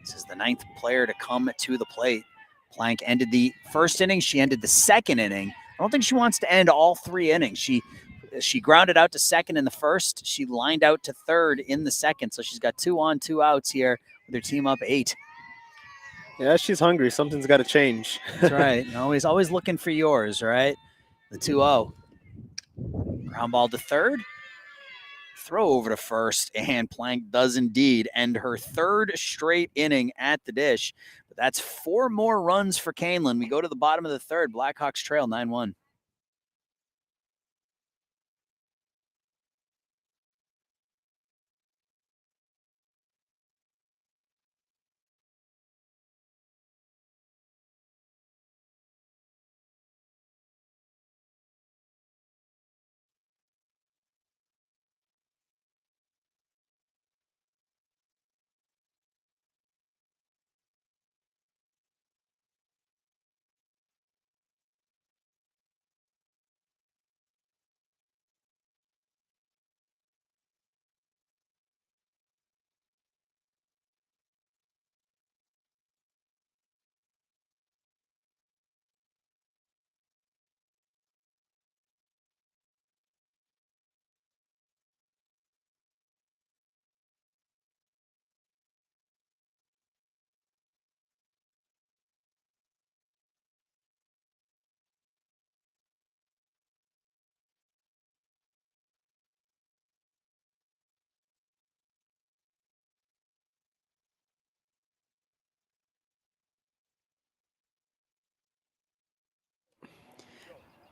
This is the 9th player to come to the plate. Plank ended the 1st inning. She ended the 2nd inning. I don't think she wants to end all 3 innings. She grounded out to 2nd in the 1st. She lined out to 3rd in the 2nd, so she's got 2 on, 2 outs here with her team up 8. Yeah, she's hungry. Something's got to change. That's right. And always looking for yours, right? The 2-0. Ground ball to 3rd. Throw over to 1st, and Plank does indeed end her 3rd straight inning at the dish. But that's 4 more runs for Kaneland. We go to the bottom of the 3rd. Blackhawks trail 9-1.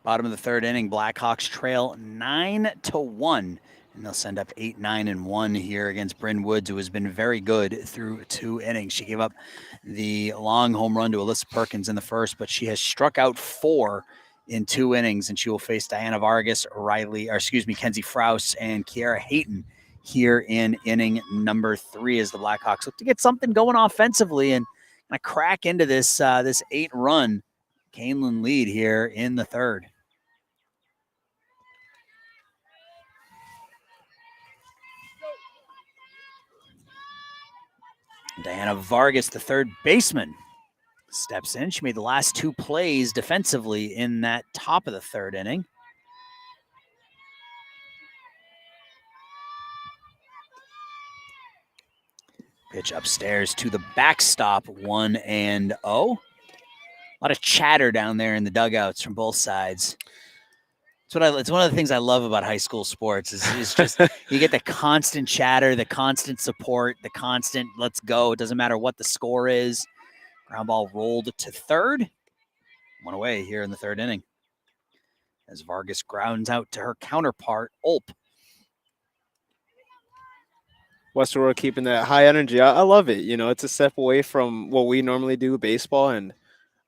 Bottom of the third inning, Blackhawks trail 9-1, and they'll send up 8, 9, and 1 here against Bryn Woods, who has been very good through 2 innings. She gave up the long home run to Alyssa Perkins in the first, but she has struck out 4 in 2 innings, and she will face Diana Vargas, Kenzie Frous, and Kiara Hayton here in inning number 3 as the Blackhawks look to get something going offensively and kind of crack into this 8-run Kaneland lead here in the third. Diana Vargas, the third baseman, steps in. She made the last 2 plays defensively in that top of the third inning. Pitch upstairs to the backstop, 1-0. A lot of chatter down there in the dugouts from both sides. It's one of the things I love about high school sports is just you get the constant chatter, the constant support, the constant let's go. It doesn't matter what the score is. Ground ball rolled to third. 1 away here in the third inning as Vargas grounds out to her counterpart, Ulp. West Aurora keeping that high energy. I love it. It's a step away from what we normally do, baseball, and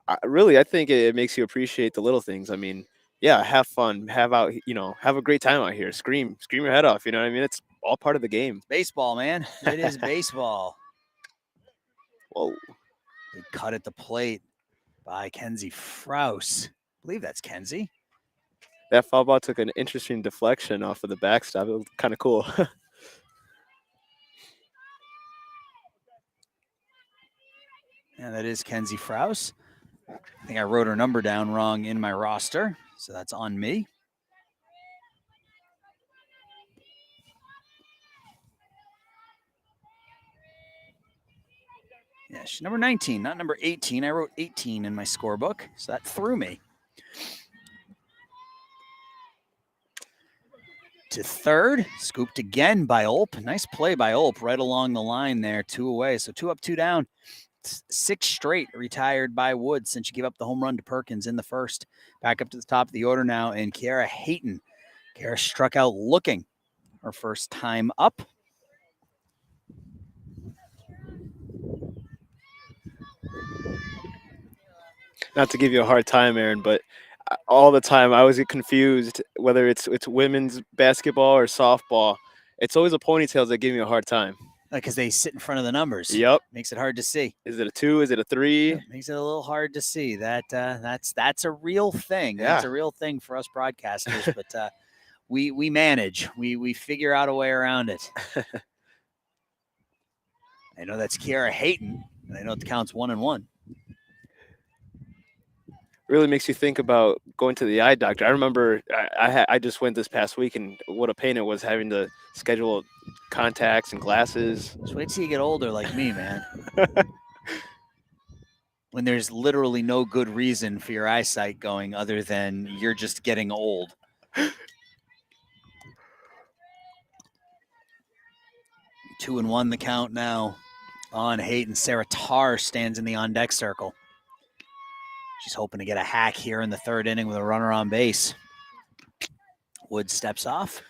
I think it makes you appreciate the little things. I mean, yeah, have fun, have a great time out here. Scream your head off. You know what I mean? It's all part of the game. Baseball, man. It is baseball. Whoa. Big cut at the plate by Kenzie Frous. I believe that's Kenzie. That foul ball took an interesting deflection off of the backstop. It was kind of cool. And that is Kenzie Frous. I think I wrote her number down wrong in my roster, so that's on me. Yeah, she's number 19, not number 18. I wrote 18 in my scorebook, so that threw me. To third, scooped again by Ulp. Nice play by Ulp right along the line there, 2 away. So 2 up, 2 down. 6 straight retired by Woods since she gave up the home run to Perkins in the first. Back up to the top of the order now, and Kiara Hayton. Kiara struck out looking her first time up. Not to give you a hard time, Aaron, but all the time I always get confused whether it's women's basketball or softball. It's always the ponytails that give me a hard time. Because they sit in front of the numbers. Yep. Makes it hard to see. Is it a 2? Is it a 3? Yep, makes it a little hard to see. That's a real thing. Yeah. That's a real thing for us broadcasters, but we manage. We figure out a way around it. I know that's Kiara Hayton, and I know it counts 1-1. Really makes you think about going to the eye doctor. I remember I just went this past week, and what a pain it was having to schedule contacts and glasses. Just wait till you get older like me, man. When there's literally no good reason for your eyesight going other than you're just getting old. 2-1 the count now on Hayton. Sarah Tarr stands in the on-deck circle. She's hoping to get a hack here in the third inning with a runner on base. Woods steps off.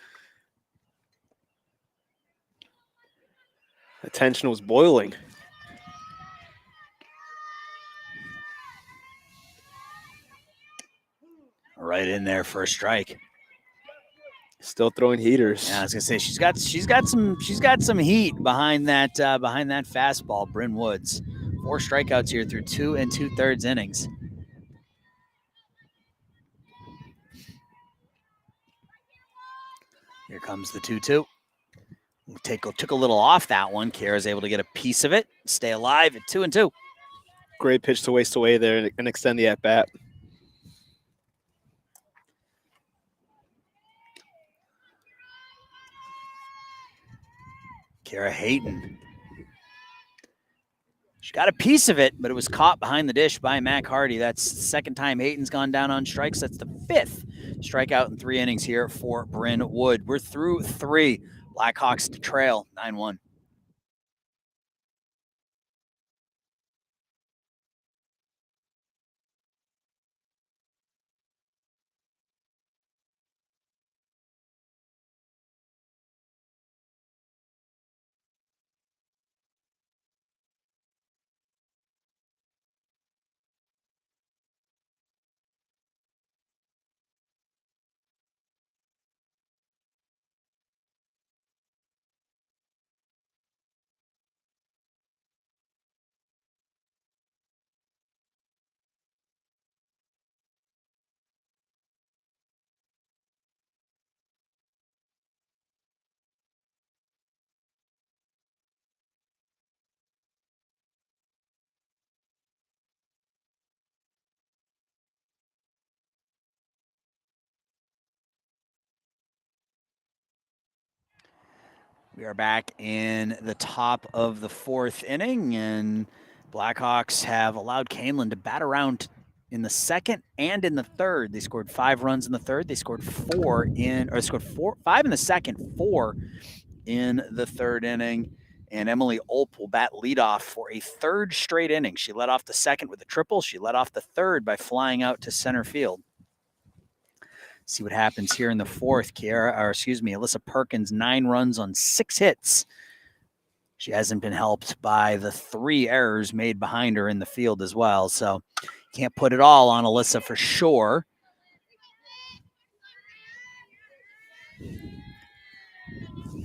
The tension was boiling. Right in there for a strike. Still throwing heaters. Yeah, I was gonna say she's got some heat behind that fastball. Bryn Woods, 4 strikeouts here through 2 2/3 innings. Here comes the 2-2. Took a little off that one. Kiara's able to get a piece of it, stay alive at 2-2. Great pitch to waste away there and extend the at-bat. Kiara Hayton. She got a piece of it, but it was caught behind the dish by Mac Hardy. That's the second time Hayton's gone down on strikes. That's the 5th strikeout in 3 innings here for Bryn Wood. We're through 3. Blackhawks to trail 9-1. We are back in the top of the fourth inning, and Blackhawks have allowed Kaneland to bat around in the second and in the third. They scored 5 runs in the third. They scored 5 in the second, 4 in the third inning. And Emily Ulp will bat leadoff for a third straight inning. She led off the second with a triple. She led off the third by flying out to center field. See what happens here in the fourth. Alyssa Perkins, 9 runs on 6 hits. She hasn't been helped by the 3 errors made behind her in the field as well. So can't put it all on Alyssa for sure.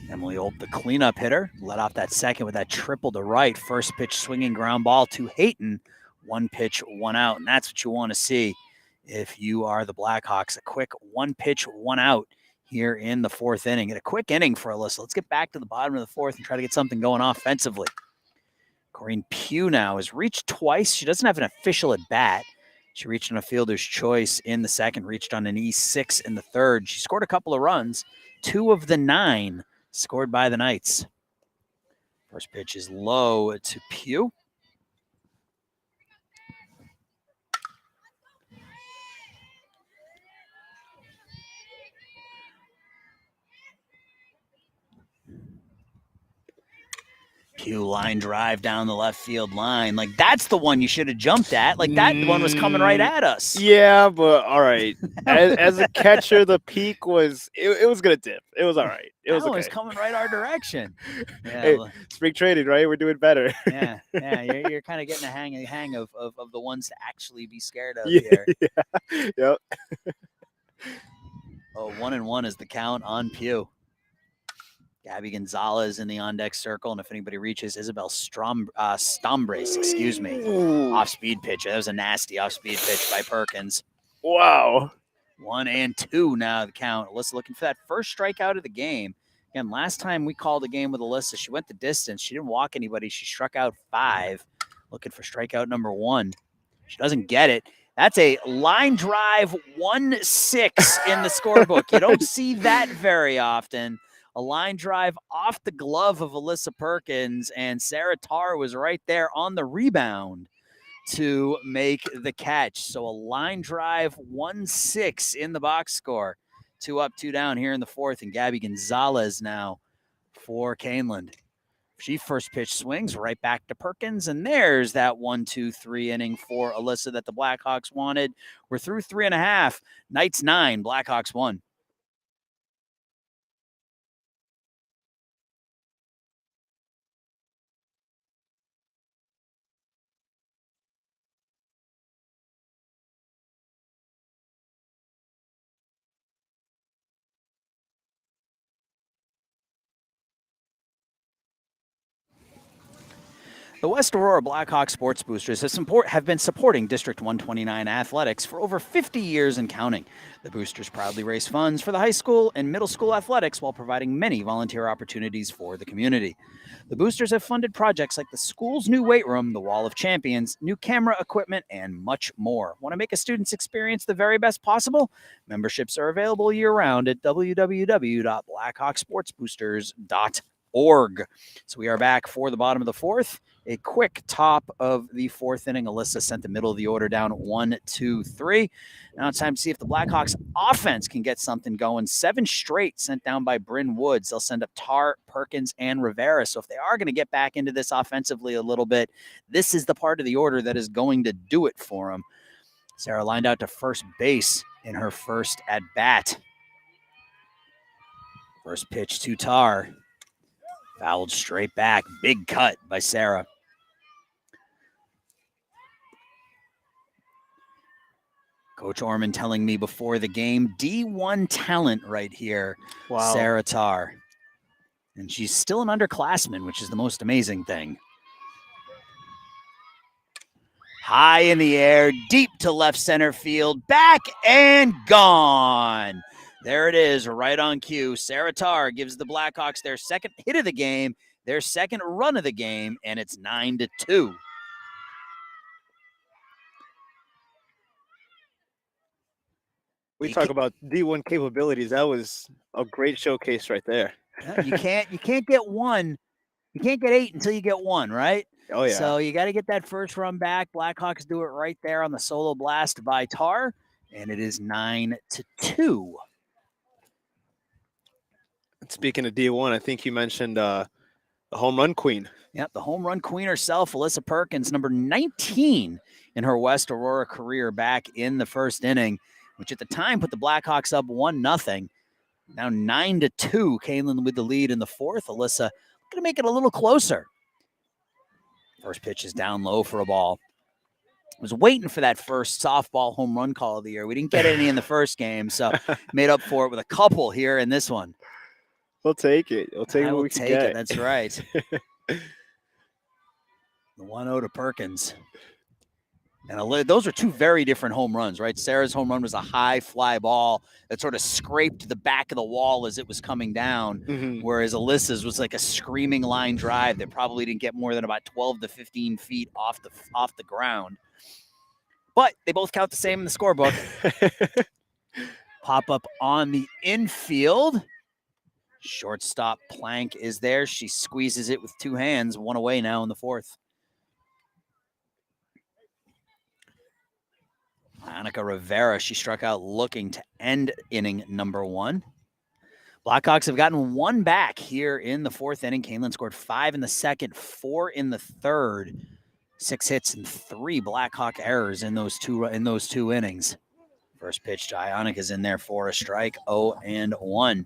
Emily Olt, the cleanup hitter, led off that second with that triple to right. First pitch swinging ground ball to Hayton. 1 pitch, 1 out. And that's what you want to see if you are the Blackhawks. A quick 1 pitch, 1 out here in the fourth inning. And a quick inning for Alyssa. Let's get back to the bottom of the fourth and try to get something going offensively. Corinne Pugh now has reached twice. She doesn't have an official at bat. She reached on a fielder's choice in the second, reached on an E6 in the third. She scored a couple of runs, 2 of the 9 scored by the Knights. First pitch is low to Pugh. Pugh line drive down the left field line. Like, that's the one you should have jumped at. Like, that one was coming right at us. Yeah, but all right. As a catcher, the peak was it was gonna dip. It was all right. It was that okay. was coming right our direction. Yeah, hey, spring training, right? We're doing better. yeah. You're kind of getting a hang of the ones to actually be scared of here. Yeah. Yep. 1-1 is the count on Pugh. Gabby Gonzalez in the on-deck circle, and if anybody reaches, Isabel Stombrace, off-speed pitch. That was a nasty off-speed pitch by Perkins. Wow. 1-2 now the count. Alyssa looking for that first strikeout of the game. Again, last time we called a game with Alyssa, she went the distance. She didn't walk anybody. She struck out 5, looking for strikeout number 1. She doesn't get it. That's a line drive 1-6 in the scorebook. You don't see that very often. A line drive off the glove of Alyssa Perkins, and Sarah Tarr was right there on the rebound to make the catch. So a line drive 1-6 in the box score. 2 up, 2 down here in the fourth, and Gabby Gonzalez now for Kaneland. She first pitch swings right back to Perkins, and there's that 1-2-3 inning for Alyssa that the Blackhawks wanted. We're through 3.5. Knights 9, Blackhawks 1. The West Aurora Blackhawk Sports Boosters have been supporting District 129 athletics for over 50 years and counting. The Boosters proudly raise funds for the high school and middle school athletics while providing many volunteer opportunities for the community. The Boosters have funded projects like the school's new weight room, the Wall of Champions, new camera equipment, and much more. Want to make a student's experience the very best possible? Memberships are available year-round at www.blackhawksportsboosters.org. So we are back for the bottom of the fourth. A quick top of the fourth inning. Alyssa sent the middle of the order down 1-2-3. Now it's time to see if the Blackhawks offense can get something going. 7 straight sent down by Bryn Woods. They'll send up Tarr, Perkins, and Rivera. So if they are going to get back into this offensively a little bit, this is the part of the order that is going to do it for them. Sarah lined out to first base in her first at bat. First pitch to Tarr. Fouled straight back. Big cut by Sarah. Coach Orman telling me before the game, D1 talent right here, wow. Sarah Tarr. And she's still an underclassman, which is the most amazing thing. High in the air, deep to left center field, back and gone. There it is, right on cue. Sarah Tarr gives the Blackhawks their second hit of the game, their second run of the game, and it's 9-2. We talk about D1 capabilities. That was a great showcase right there. You can't get one. You can't get 8 until you get 1, right? Oh yeah. So you got to get that first run back. Blackhawks do it right there on the solo blast by Tar, and it is 9-2. Speaking of D1, I think you mentioned the home run queen. Yep, the home run queen herself, Alyssa Perkins, number 19 in her West Aurora career back in the first inning, which at the time put the Blackhawks up 1-0. Now 9-2, Kaneland with the lead in the fourth. Alyssa going to make it a little closer. First pitch is down low for a ball. I was waiting for that first softball home run call of the year. We didn't get any in the first game, so made up for it with a couple here in this one. We'll take it. We'll take what we can get. That's right. The 1-0 to Perkins. And those are two very different home runs, right? Sarah's home run was a high fly ball that sort of scraped the back of the wall as it was coming down, whereas Alyssa's was like a screaming line drive that probably didn't get more than about 12 to 15 feet off the ground. But they both count the same in the scorebook. Pop up on the infield. Shortstop Plank is there. She squeezes it with two hands, one away now in the fourth. Annika Rivera, she struck out looking to end inning number 1. Blackhawks have gotten one back here in the fourth inning. Kaneland scored 5 in the second, 4 in the third. 6 hits and 3 Blackhawk errors in those two innings. First pitch to Ionic is in there for a strike, 0-1.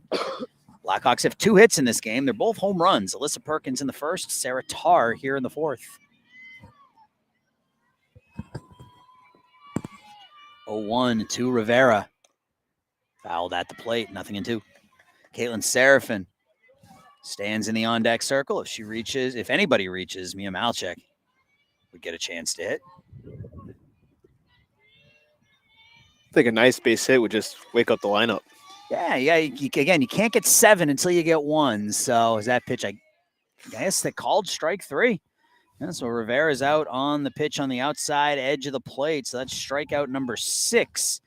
Blackhawks have 2 hits in this game. They're both home runs. Alyssa Perkins in the first, Sarah Tar here in the fourth. 0-1 to Rivera. Fouled at the plate, 0-2. Caitlin Seraphin stands in the on-deck circle. If anybody reaches, Mia Malchek would get a chance to hit. I think a nice base hit would just wake up the lineup. Yeah. You can't get 7 until you get 1. So is that pitch, I guess they called strike 3. Yeah, so Rivera's out on the pitch on the outside edge of the plate. So that's strikeout number 6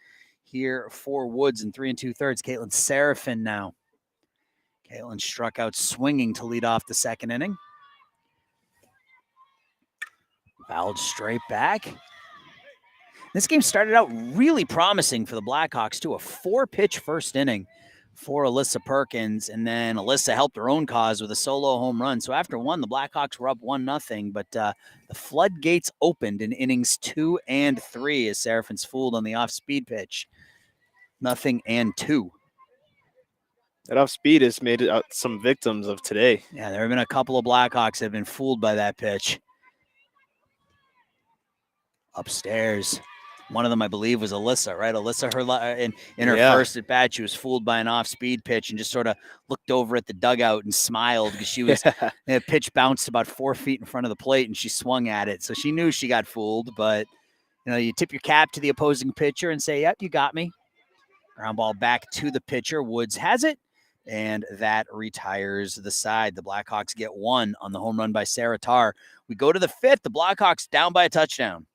here for Woods in 3 2/3. Caitlin Seraphin now. Caitlin struck out swinging to lead off the second inning. Fouled straight back. This game started out really promising for the Blackhawks, too. A 4-pitch first inning for Alyssa Perkins, and then Alyssa helped her own cause with a solo home run. So after 1, the Blackhawks were up 1-0, but the floodgates opened in innings 2 and 3 as Seraphin's fooled on the off-speed pitch. 0-2. That off-speed has made it out some victims of today. Yeah, there have been a couple of Blackhawks that have been fooled by that pitch. Upstairs. One of them, I believe, was Alyssa, right? Alyssa, in her first at bat, she was fooled by an off-speed pitch and just sort of looked over at the dugout and smiled because she was the pitch bounced about 4 feet in front of the plate and she swung at it. So she knew she got fooled, but you tip your cap to the opposing pitcher and say, "Yep, you got me." Ground ball back to the pitcher. Woods has it, and that retires the side. The Blackhawks get 1 on the home run by Sarah Tar. We go to the 5th. The Blackhawks down by a touchdown.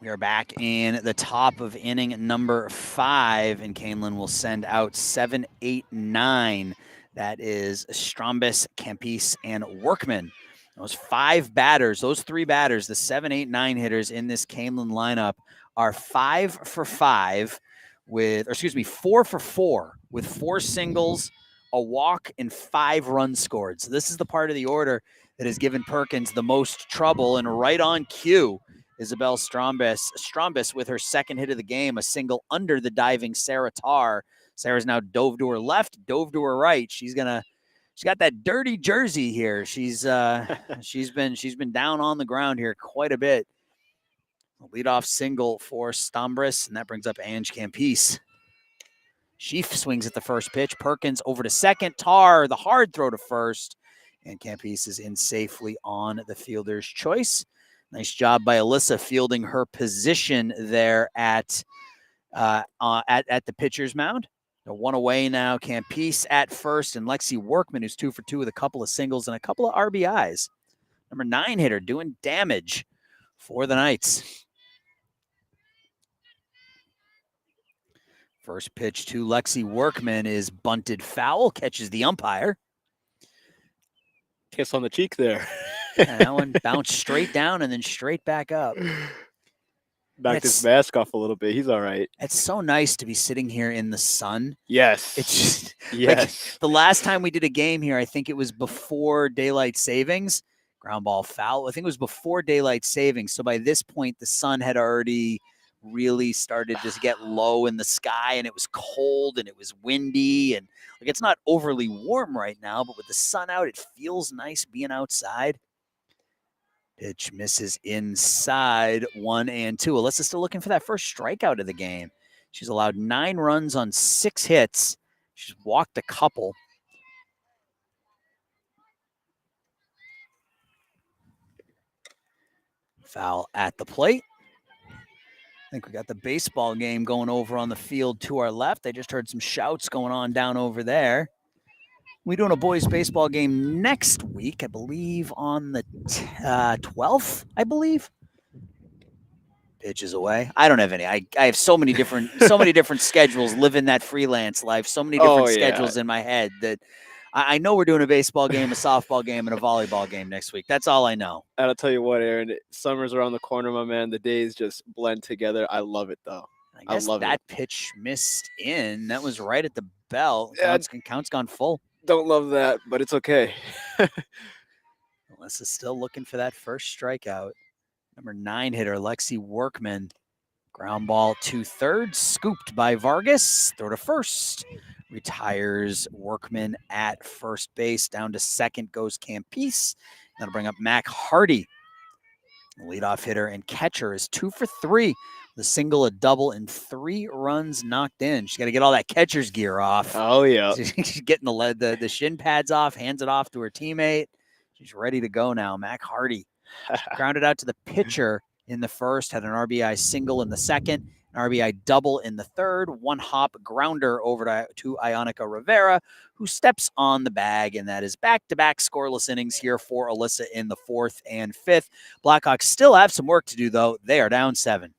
We are back in the top of inning number 5, and Kaneland will send out 7, 8, 9. That is Strombus, Campese, and Workman. Those 5 batters, those 3 batters, the 7, 8, 9 hitters in this Kaneland lineup are 4 for 4 with 4 singles, a walk, and 5 runs scored. So this is the part of the order that has given Perkins the most trouble, and right on cue Isabel Strombus with her second hit of the game, a single under the diving Sarah Tarr. Sarah's now dove to her left, dove to her right. She's got that dirty jersey here. She's been down on the ground here quite a bit. A leadoff single for Stombris, and that brings up Ange Campise. She swings at the first pitch. Perkins over to second. Tarr, the hard throw to first. And Campise is in safely on the fielder's choice. Nice job by Alyssa fielding her position there at the pitcher's mound. They're one away now. Campise at first, and Lexi Workman, who's 2 for 2 with a couple of singles and a couple of RBIs. Number 9 hitter doing damage for the Knights. First pitch to Lexi Workman is bunted foul, catches the umpire. Kiss on the cheek there. Yeah, that one bounced straight down and then straight back up. Knocked his mask off a little bit. He's all right. It's so nice to be sitting here in the sun. Yes. It's just yes. Like the last time we did a game here, I think it was before daylight savings. Ground ball foul. I think it was before daylight savings. So by this point, the sun had already really started to get low in the sky, and it was cold and it was windy, and like it's not overly warm right now, but with the sun out, it feels nice being outside. Pitch misses inside, 1-2. Alyssa's still looking for that first strikeout of the game. She's allowed 9 runs on 6 hits. She's walked a couple. Foul at the plate. I think we got the baseball game going over on the field to our left. I just heard some shouts going on down over there. We're doing a boys baseball game next week, I believe, on the 12th, I believe. Pitches away. I don't have any. I have so many different schedules, living that freelance life, so many different schedules in my head that I know we're doing a baseball game, a softball game, and a volleyball game next week. That's all I know. And I'll tell you what, Aaron, summer's around the corner, my man. The days just blend together. I love it, though. I love that pitch missed in. That was right at the bell. Count's gone full. Don't love that, but it's okay. Alyssa's still looking for that first strikeout. Number 9 hitter, Lexi Workman. Ground ball 2/3, scooped by Vargas. Throw to first. Retires Workman at first base. Down to second goes Campise. That'll bring up Mac Hardy. The leadoff hitter and catcher is 2 for 3. The single, a double, and 3 runs knocked in. She's got to get all that catcher's gear off. Oh, yeah. She's getting the shin pads off, hands it off to her teammate. She's ready to go now. Mac Hardy grounded out to the pitcher in the first, had an RBI single in the second, an RBI double in the third, 1-hop grounder over to Ionica Rivera, who steps on the bag, and that is back-to-back scoreless innings here for Alyssa in the 4th and 5th. Blackhawks still have some work to do, though. They are down 7.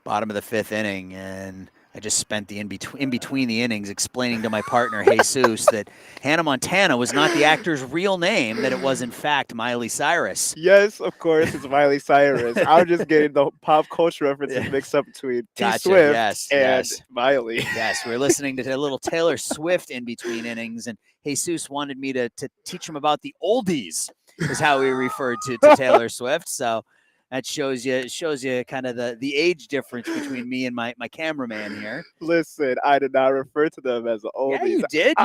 Bottom of the 5th inning, and I just spent the in between the innings explaining to my partner Jesus that Hannah Montana was not the actor's real name, that it was in fact Miley Cyrus. Yes, of course, it's Miley Cyrus. I'm just getting the pop culture references mixed up between Gotcha. T Swift Yes, and yes. Miley. Yes, we're listening to a little Taylor Swift in between innings, and Jesus wanted me to teach him about the oldies, is how we referred to Taylor Swift. So that shows you kind of the age difference between me and my cameraman here. Listen, I did not refer to them as oldies. Yeah, you did.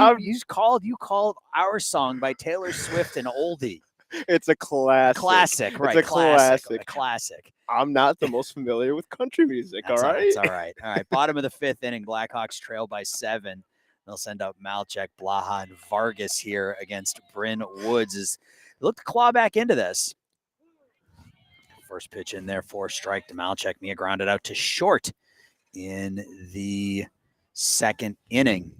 You called our song by Taylor Swift an oldie. It's a classic. Classic, right? It's a classic. A classic. I'm not the most familiar with country music. That's all right. It's all right. All right. Bottom of the fifth inning, Blackhawks trail by 7. They'll send out Malchek, Blaha, and Vargas here against Bryn Woods. As they look to claw back into this. First pitch in there for a strike to Malchek. Mia grounded out to short in the second inning.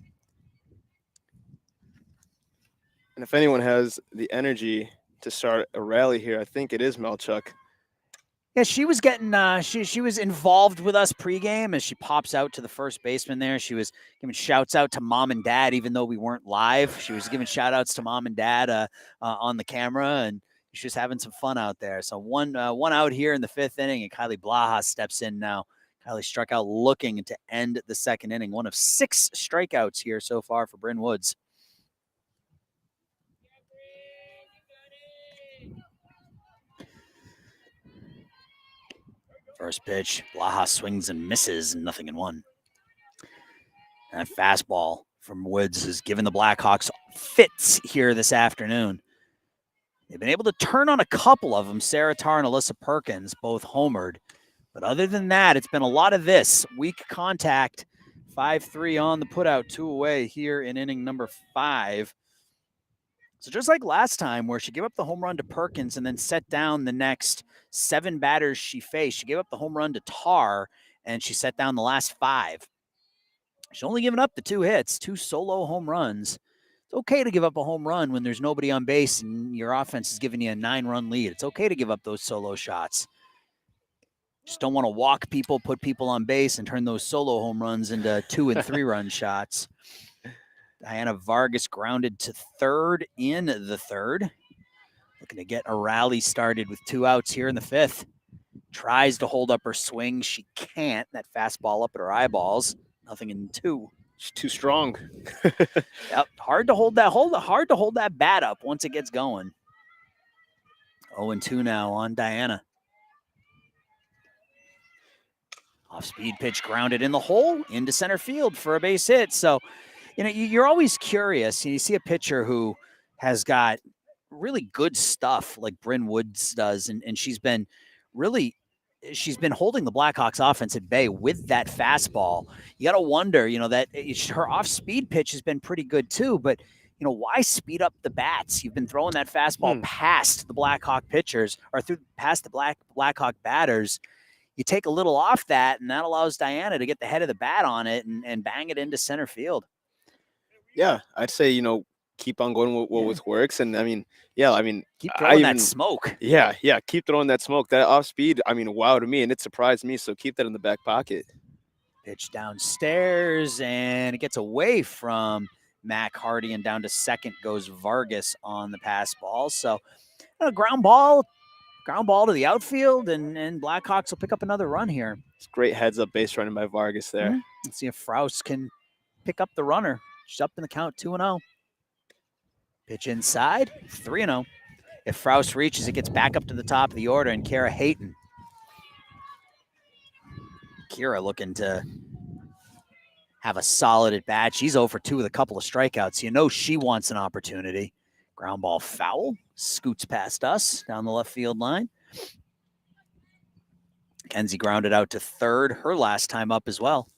And if anyone has the energy to start a rally here, I think it is Malchuk. Yeah, she was getting she was involved with us pregame as she pops out to the first baseman there. She was giving shouts out to mom and dad, even though we weren't live. She was giving shout outs to mom and dad on the camera, and she was having some fun out there. So one out here in the fifth inning, and Kylie Blaha steps in now. Kylie struck out looking to end the second inning. One of 6 strikeouts here so far for Bryn Woods. First pitch, Blaha swings and misses, 0-1. That fastball from Woods is giving the Blackhawks fits here this afternoon. They've been able to turn on a couple of them, Sarah Tarr and Alyssa Perkins, both homered. But other than that, it's been a lot of this. Weak contact, 5-3 on the putout, 2 away here in inning number 5. So just like last time where she gave up the home run to Perkins and then set down the next 7 batters she faced, she gave up the home run to Tarr and she set down the last 5. She's only given up the 2 hits, 2 solo home runs. It's okay to give up a home run when there's nobody on base and your offense is giving you a 9-run lead. It's okay to give up those solo shots. Just don't want to walk people, put people on base, and turn those solo home runs into 2- and 3-run shots. Diana Vargas grounded to third in the third. Looking to get a rally started with 2 outs here in the fifth. Tries to hold up her swing. She can't. That fastball up at her eyeballs. 0-2. She's too strong. Yep. Hard to hold that bat up once it gets going. 0-2 now on Diana. Off-speed pitch grounded in the hole into center field for a base hit. So, you're always curious. You see a pitcher who has got really good stuff like Bryn Woods does, and she's been holding the Blackhawks offense at bay with that fastball. You got to wonder, that her off-speed pitch has been pretty good too, but why speed up the bats? You've been throwing that fastball past the Blackhawk pitchers or past the Blackhawk batters. You take a little off that, and that allows Diana to get the head of the bat on it and bang it into center field. Yeah, I'd say, keep on going with what works. And keep throwing that smoke. Yeah, keep throwing that smoke. That off speed, wow to me, and it surprised me. So keep that in the back pocket. Pitch downstairs, and it gets away from Mac Hardy, and down to second goes Vargas on the pass ball. So a ground ball to the outfield, and Blackhawks will pick up another run here. It's great heads up base running by Vargas there. Let's see if Frous can pick up the runner. She's up in the count, 2-0. Pitch inside, 3-0. If Frous reaches, it gets back up to the top of the order, and Kara Hayton. Kira looking to have a solid at bat. She's 0 for 2 with a couple of strikeouts. She wants an opportunity. Ground ball foul, scoots past us down the left field line. Kenzie grounded out to third, her last time up as well.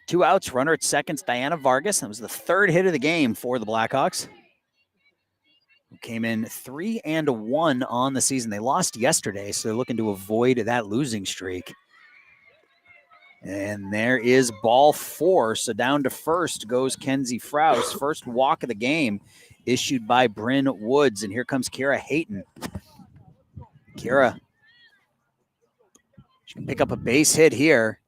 Two outs, runner at second, Diana Vargas. That was the 3rd hit of the game for the Blackhawks, who came in 3-1 on the season. They lost yesterday, so they're looking to avoid that losing streak. And there is ball 4. So down to first goes Kenzie Frous. First walk of the game issued by Bryn Woods. And here comes Kira Hayton. Kira She can pick up a base hit here.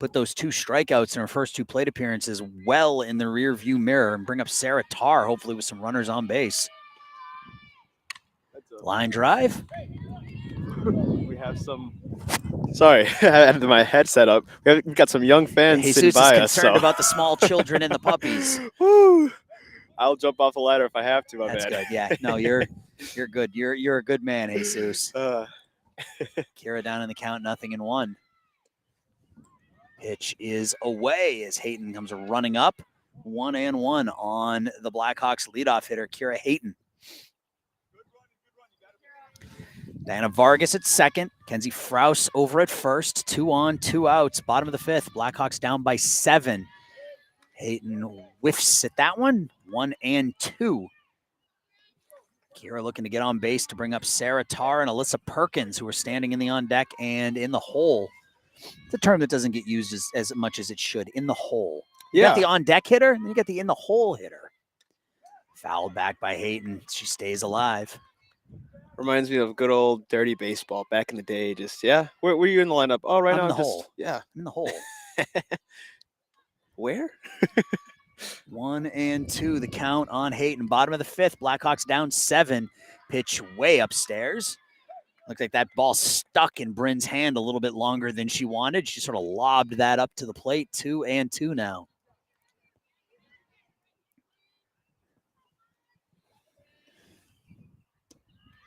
Put those 2 strikeouts in her first 2 plate appearances well in the rear view mirror and bring up Sarah Tarr, hopefully with some runners on base. Line drive. We have some. Sorry, I had my headset up. We've got some young fans Jesus sitting by is us. concerned So. about the small children and the puppies. Woo. I'll jump off the ladder if I have to. That's good. Yeah, no, you're good. You're a good man, Jesus. Kira down in the count, 0-1. Pitch is away as Hayton comes running up. 1-1 on the Blackhawks leadoff hitter, Kira Hayton. Diana Vargas at second. Kenzie Frous over at first. 2 on, 2 outs. Bottom of the 5th. Blackhawks down by 7. Hayton whiffs at that one. 1-2. Kira looking to get on base to bring up Sarah Tarr and Alyssa Perkins, who are standing in the on deck and in the hole. It's a term that doesn't get used as much as it should. In the hole. You got the on deck hitter, and then you got the in the hole hitter. Fouled back by Hayton. She stays alive. Reminds me of good old dirty baseball back in the day. Just, yeah. Where were you in the lineup? Oh, right I'm now. in the hole. Yeah. In the hole. Where? 1-2, the count on Hayton. Bottom of the 5th, Blackhawks down 7. Pitch way upstairs. Looked like that ball stuck in Bryn's hand a little bit longer than she wanted. She sort of lobbed that up to the plate. 2-2 now.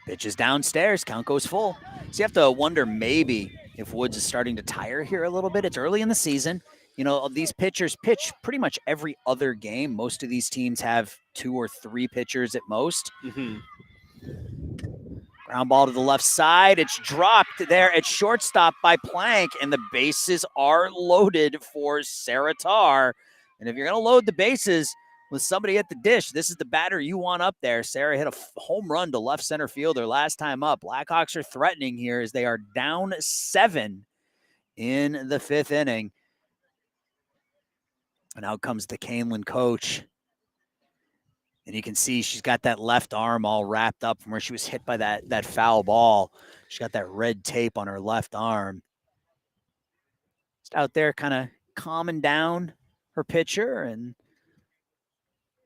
Pitch is downstairs. Count goes full. So you have to wonder maybe if Woods is starting to tire here a little bit. It's early in the season. You know, these pitchers pitch pretty much every other game. Most of these teams have 2 or 3 pitchers at most. Mm-hmm. Ground ball to the left side. It's dropped there at shortstop by Plank, and the bases are loaded for Sarah Tarr. And if you're going to load the bases with somebody at the dish, this is the batter you want up there. Sarah hit a home run to left center fielder last time up. Blackhawks are threatening here as they are down 7 in the 5th inning. And out comes the Kaneland coach. And you can see she's got that left arm all wrapped up from where she was hit by that foul ball. She's got that red tape on her left arm. Just out there kind of calming down her pitcher, and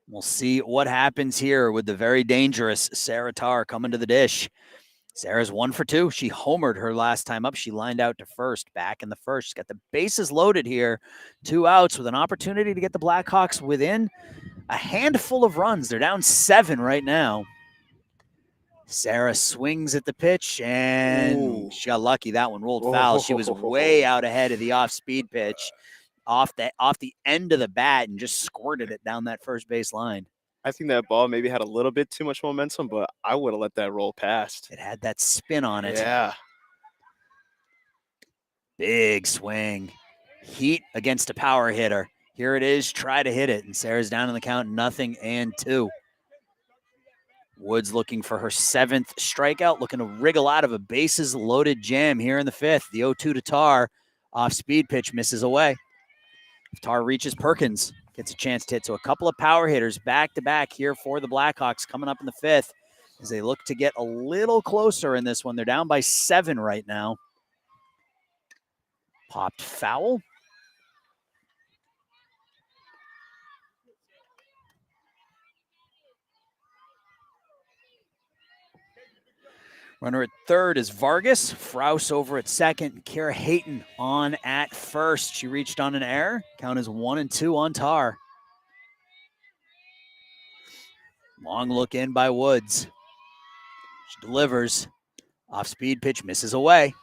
we'll see what happens here with the very dangerous Sarah Tarr coming to the dish. Sarah's 1 for 2. She homered her last time up. She lined out to first, back in the first. She's got the bases loaded here. 2 outs with an opportunity to get the Blackhawks within a handful of runs. They're down 7 right now. Sarah swings at the pitch, and she got lucky. That one rolled foul. She was way out ahead of the off-speed pitch, off the end of the bat, and just squirted it down that first base line. I think that ball maybe had a little bit too much momentum, but I would have let that roll past. It had that spin on it. Yeah. Big swing. Heat against a power hitter. Here it is. Try to hit it. And Sarah's down in the count, 0-2. Woods looking for her 7th strikeout, looking to wriggle out of a bases loaded jam here in the 5th. The 0-2 to Tarr. Off speed pitch misses away. If Tarr reaches Perkins, gets a chance to hit. So a couple of power hitters back to back here for the Blackhawks coming up in the 5th as they look to get a little closer in this one. They're down by 7 right now. Popped foul. Runner at third is Vargas. Frous over at second. Kira Hayton on at first. She reached on an error. Count is 1-2 on Tarr. Long look in by Woods. She delivers. Off speed pitch misses away.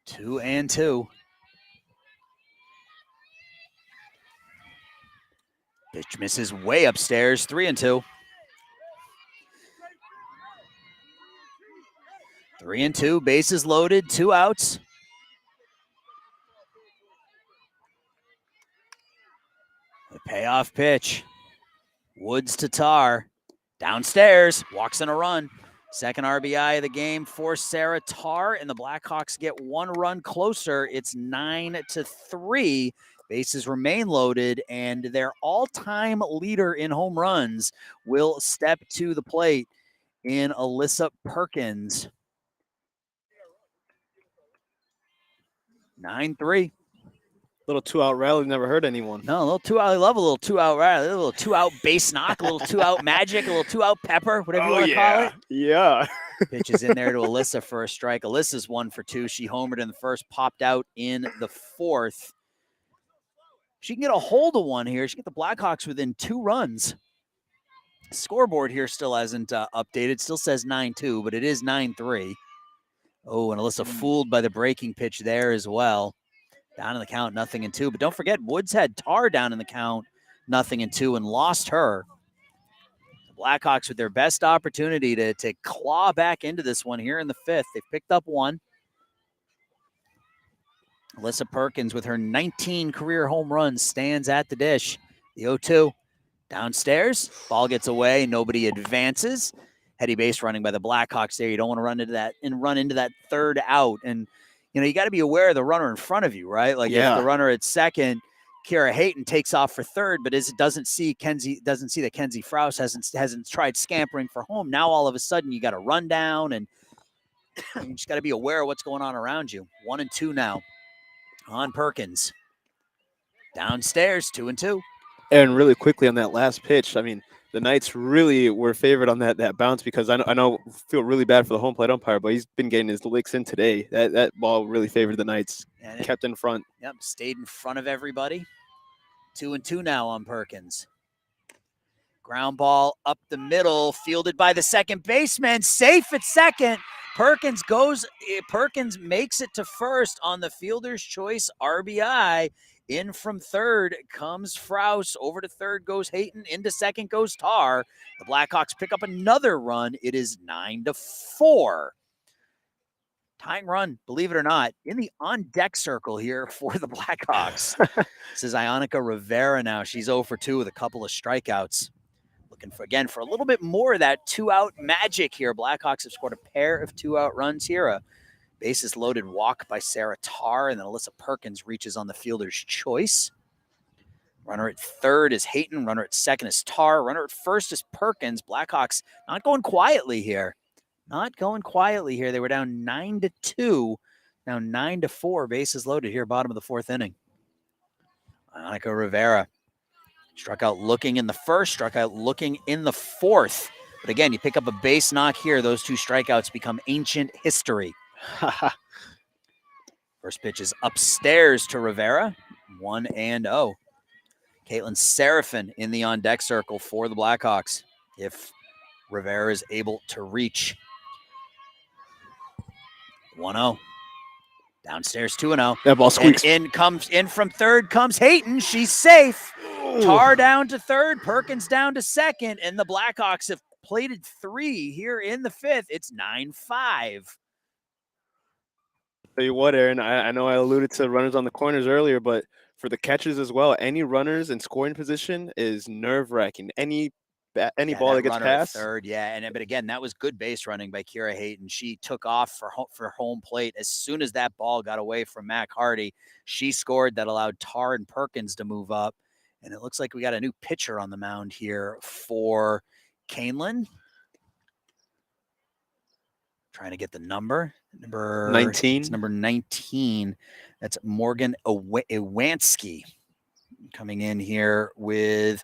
Two and two. Pitch misses way upstairs. 3-2. 3-2. Bases loaded. 2 outs. The payoff pitch. Woods to Tarr. Downstairs. Walks in a run. Second RBI of the game for Sarah Tarr, and the Blackhawks get 1 run closer. It's 9-3. Bases remain loaded, and their all-time leader in home runs will step to the plate. in Alyssa Perkins. 9-3. Little 2-out rally, never hurt anyone. No, a little 2-out. I love a little 2-out rally, a little 2-out base knock, a little 2-out magic, a little 2-out pepper, whatever you want to call it. Yeah. Pitches in there to Alyssa for a strike. Alyssa's 1 for 2. She homered in the first, popped out in the fourth. She can get a hold of one here. She can get the Blackhawks within 2 runs. Scoreboard here still hasn't updated. Still says 9-2, but it is 9-3. Oh, and Alyssa fooled by the breaking pitch there as well. Down in the count, 0-2. But don't forget, Woods had Tar down in the count, 0-2, and lost her. The Blackhawks with their best opportunity to claw back into this one here in the 5th. They've picked up 1. Alyssa Perkins with her 19 career home runs stands at the dish. The 0-2 downstairs. Ball gets away. Nobody advances. Heady base running by the Blackhawks there. You don't want to run into that third out. And, you got to be aware of the runner in front of you, right? Like if the runner at second, Kira Hayton takes off for third, but doesn't see that Kenzie Frous hasn't tried scampering for home. Now all of a sudden you got to run down, and you just got to be aware of what's going on around you. 1-2 now on Perkins. Downstairs, 2-2. And really quickly on that last pitch, I mean, the Knights really were favored on that bounce, because I feel really bad for the home plate umpire, but he's been getting his licks in today. That ball really favored the Knights. And kept in front. Yep, stayed in front of everybody. 2-2 now on Perkins. Ground ball up the middle, fielded by the second baseman, safe at second. Perkins makes it to first on the fielder's choice RBI. In from third comes Frous. Over to third goes Hayton. Into second goes Tar. The Blackhawks pick up another run. It is 9-4. Tying run, believe it or not, in the on-deck circle here for the Blackhawks. This is Ionica Rivera now. She's 0 for 2 with a couple of strikeouts. Looking for a little bit more of that 2-out magic here. Blackhawks have scored a pair of 2-out runs here. A bases loaded walk by Sarah Tar, and then Alyssa Perkins reaches on the fielder's choice. Runner at third is Hayton. Runner at second is Tar. Runner at first is Perkins. Blackhawks not going quietly here. They were down 9-2. Now 9-4. Bases loaded here, bottom of the 4th inning. Ionica Rivera struck out looking in the first, struck out looking in the 4th. But again, you pick up a base knock here. Those 2 strikeouts become ancient history. First pitch is upstairs to Rivera. 1-0. Caitlin Seraphin in the on-deck circle for the Blackhawks, if Rivera is able to reach. 1-0. Downstairs, 2-0. That ball squeaks. And in from third comes Hayton. She's safe. Ooh. Tar down to third. Perkins down to second. And the Blackhawks have plated 3 here in the 5th. It's 9-5. Tell you what, Aaron, I know I alluded to runners on the corners earlier, but for the catchers as well, any runners in scoring position is nerve-wracking. Any ball that gets past. Third, but again, that was good base running by Kira Hayton. She took off for home plate. As soon as that ball got away from Mac Hardy, she scored. That allowed Tar and Perkins to move up. And it looks like we got a new pitcher on the mound here for Kaneland. Trying to get the number 19. It's number 19. That's Morgan Iwanski coming in here with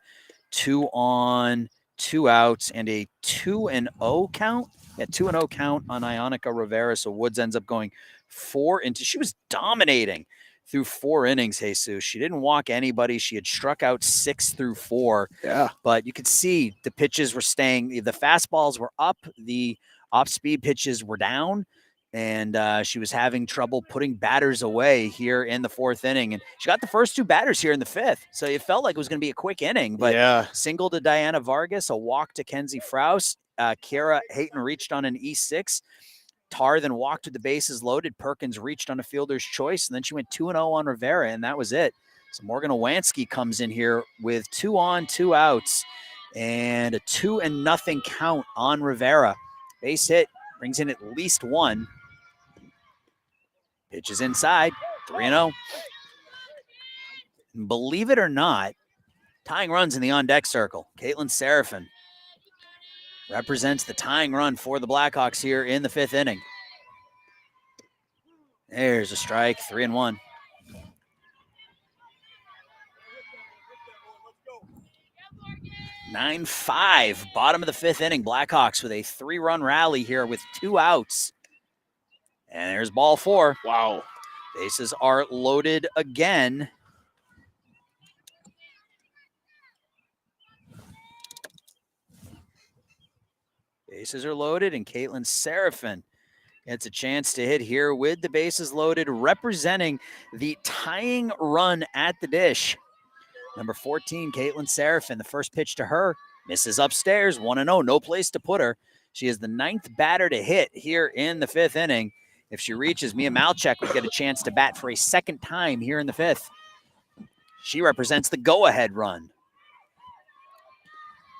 2 on, 2 outs, and a 2-0 count. 2-0 count on Ionica Rivera. So Woods ends up going 4 into. She was dominating through 4 innings, Jesus. She didn't walk anybody. She had struck out 6 through 4. Yeah. But you could see the pitches were staying. The fastballs were up. The off-speed pitches were down. And she was having trouble putting batters away here in the 4th inning. And she got the first 2 batters here in the 5th. So it felt like it was going to be a quick inning. But single to Diana Vargas, a walk to Kenzie Frous. Kira Hayton reached on an E6. Tar then walked with the bases loaded. Perkins reached on a fielder's choice. And then she went 2-0 on Rivera, and that was it. So Morgan Iwanski comes in here with 2 on, 2 outs. And a 2-0 count on Rivera. Base hit, brings in at least 1. Pitch is inside, 3-0. Believe it or not, tying runs in the on-deck circle. Caitlin Seraphin. represents the tying run for the Blackhawks here in the 5th inning. There's a strike, 3-1. Nine 5, bottom of the 5th inning. Blackhawks with a 3-run rally here with 2 outs. And there's ball 4. Wow. Bases are loaded again. Bases are loaded, and Caitlin Seraphin gets a chance to hit here with the bases loaded, representing the tying run at the dish. Number 14, Caitlin Seraphin, the first pitch to her, misses upstairs, 1-0, no place to put her. She is the 9th batter to hit here in the 5th inning. If she reaches, Mia Malchek would get a chance to bat for a second time here in the 5th. She represents the go-ahead run.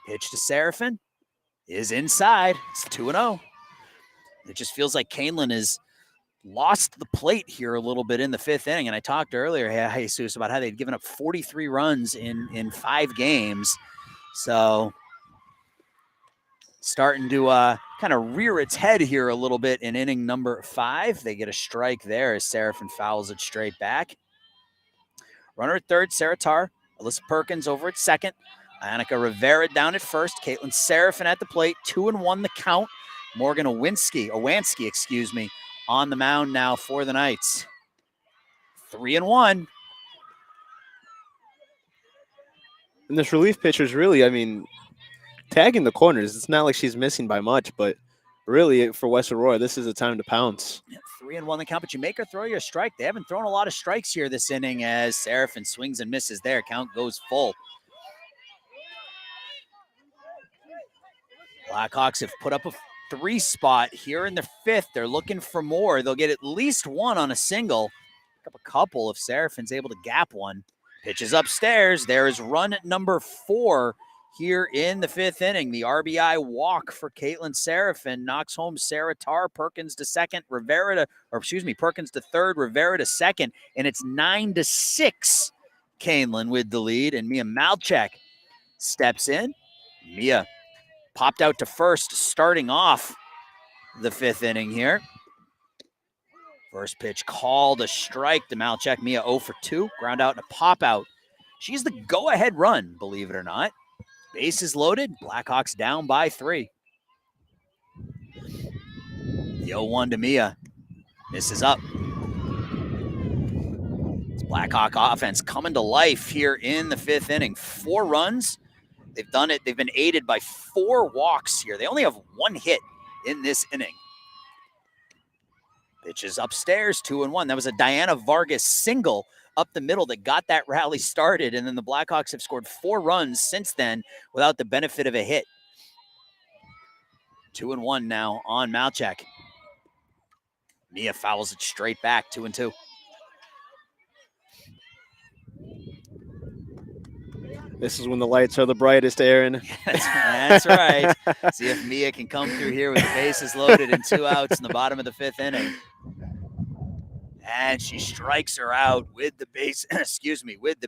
Pitch to Seraphin is inside. It's 2-0. It just feels like Kaneland has lost the plate here a little bit in the 5th inning. And I talked earlier, Jesus, about how they'd given up 43 runs in 5 games. So starting to kind of rear its head here a little bit in inning number 5. They get a strike there as Seraphin fouls it straight back. Runner at third, Sarah Tarr. Alyssa Perkins over at second. Annika Rivera down at first. Caitlin Seraphin at the plate. 2-1 the count. Morgan Owansky, on the mound now for the Knights. 3-1. And this relief pitcher's really, I mean, tagging the corners. It's not like she's missing by much, but really for West Aurora, this is a time to pounce. 3-1 the count, but you make her throw your strike. They haven't thrown a lot of strikes here this inning as Seraphin swings and misses there. Count goes full. Blackhawks have put up a 3 spot here in the 5th. They're looking for more. They'll get at least 1 on a single. Pick up a couple if Seraphin's able to gap one. Pitches upstairs. There is run number 4 here in the 5th inning. The RBI walk for Caitlin Seraphin knocks home Sarah Tarr. Perkins to second, Perkins to third, Rivera to second, and it's 9-6. Kaneland with the lead, and Mia Malchek steps in. Mia popped out to first, starting off the 5th inning here. First pitch called a strike to Malchek. Mia 0 for 2, ground out and a pop out. She's the go-ahead run, believe it or not. Bases loaded, Blackhawks down by 3. The 0-1 to Mia. Misses up. It's Blackhawk offense coming to life here in the 5th inning. 4 runs. They've done it. They've been aided by 4 walks here. They only have 1 hit in this inning. Pitches upstairs, 2-1. That was a Diana Vargas single up the middle that got that rally started, and then the Blackhawks have scored 4 runs since then without the benefit of a hit. 2-1 now on Malchek. Mia fouls it straight back, 2-2. This is when the lights are the brightest, Aaron. That's right. See if Mia can come through here with the bases loaded and 2 outs in the bottom of the 5th inning. And she strikes her out with the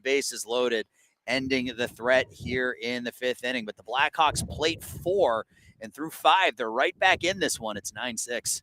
bases loaded, ending the threat here in the 5th inning. But the Blackhawks plate 4, and through 5, they're right back in this one. It's 9-6.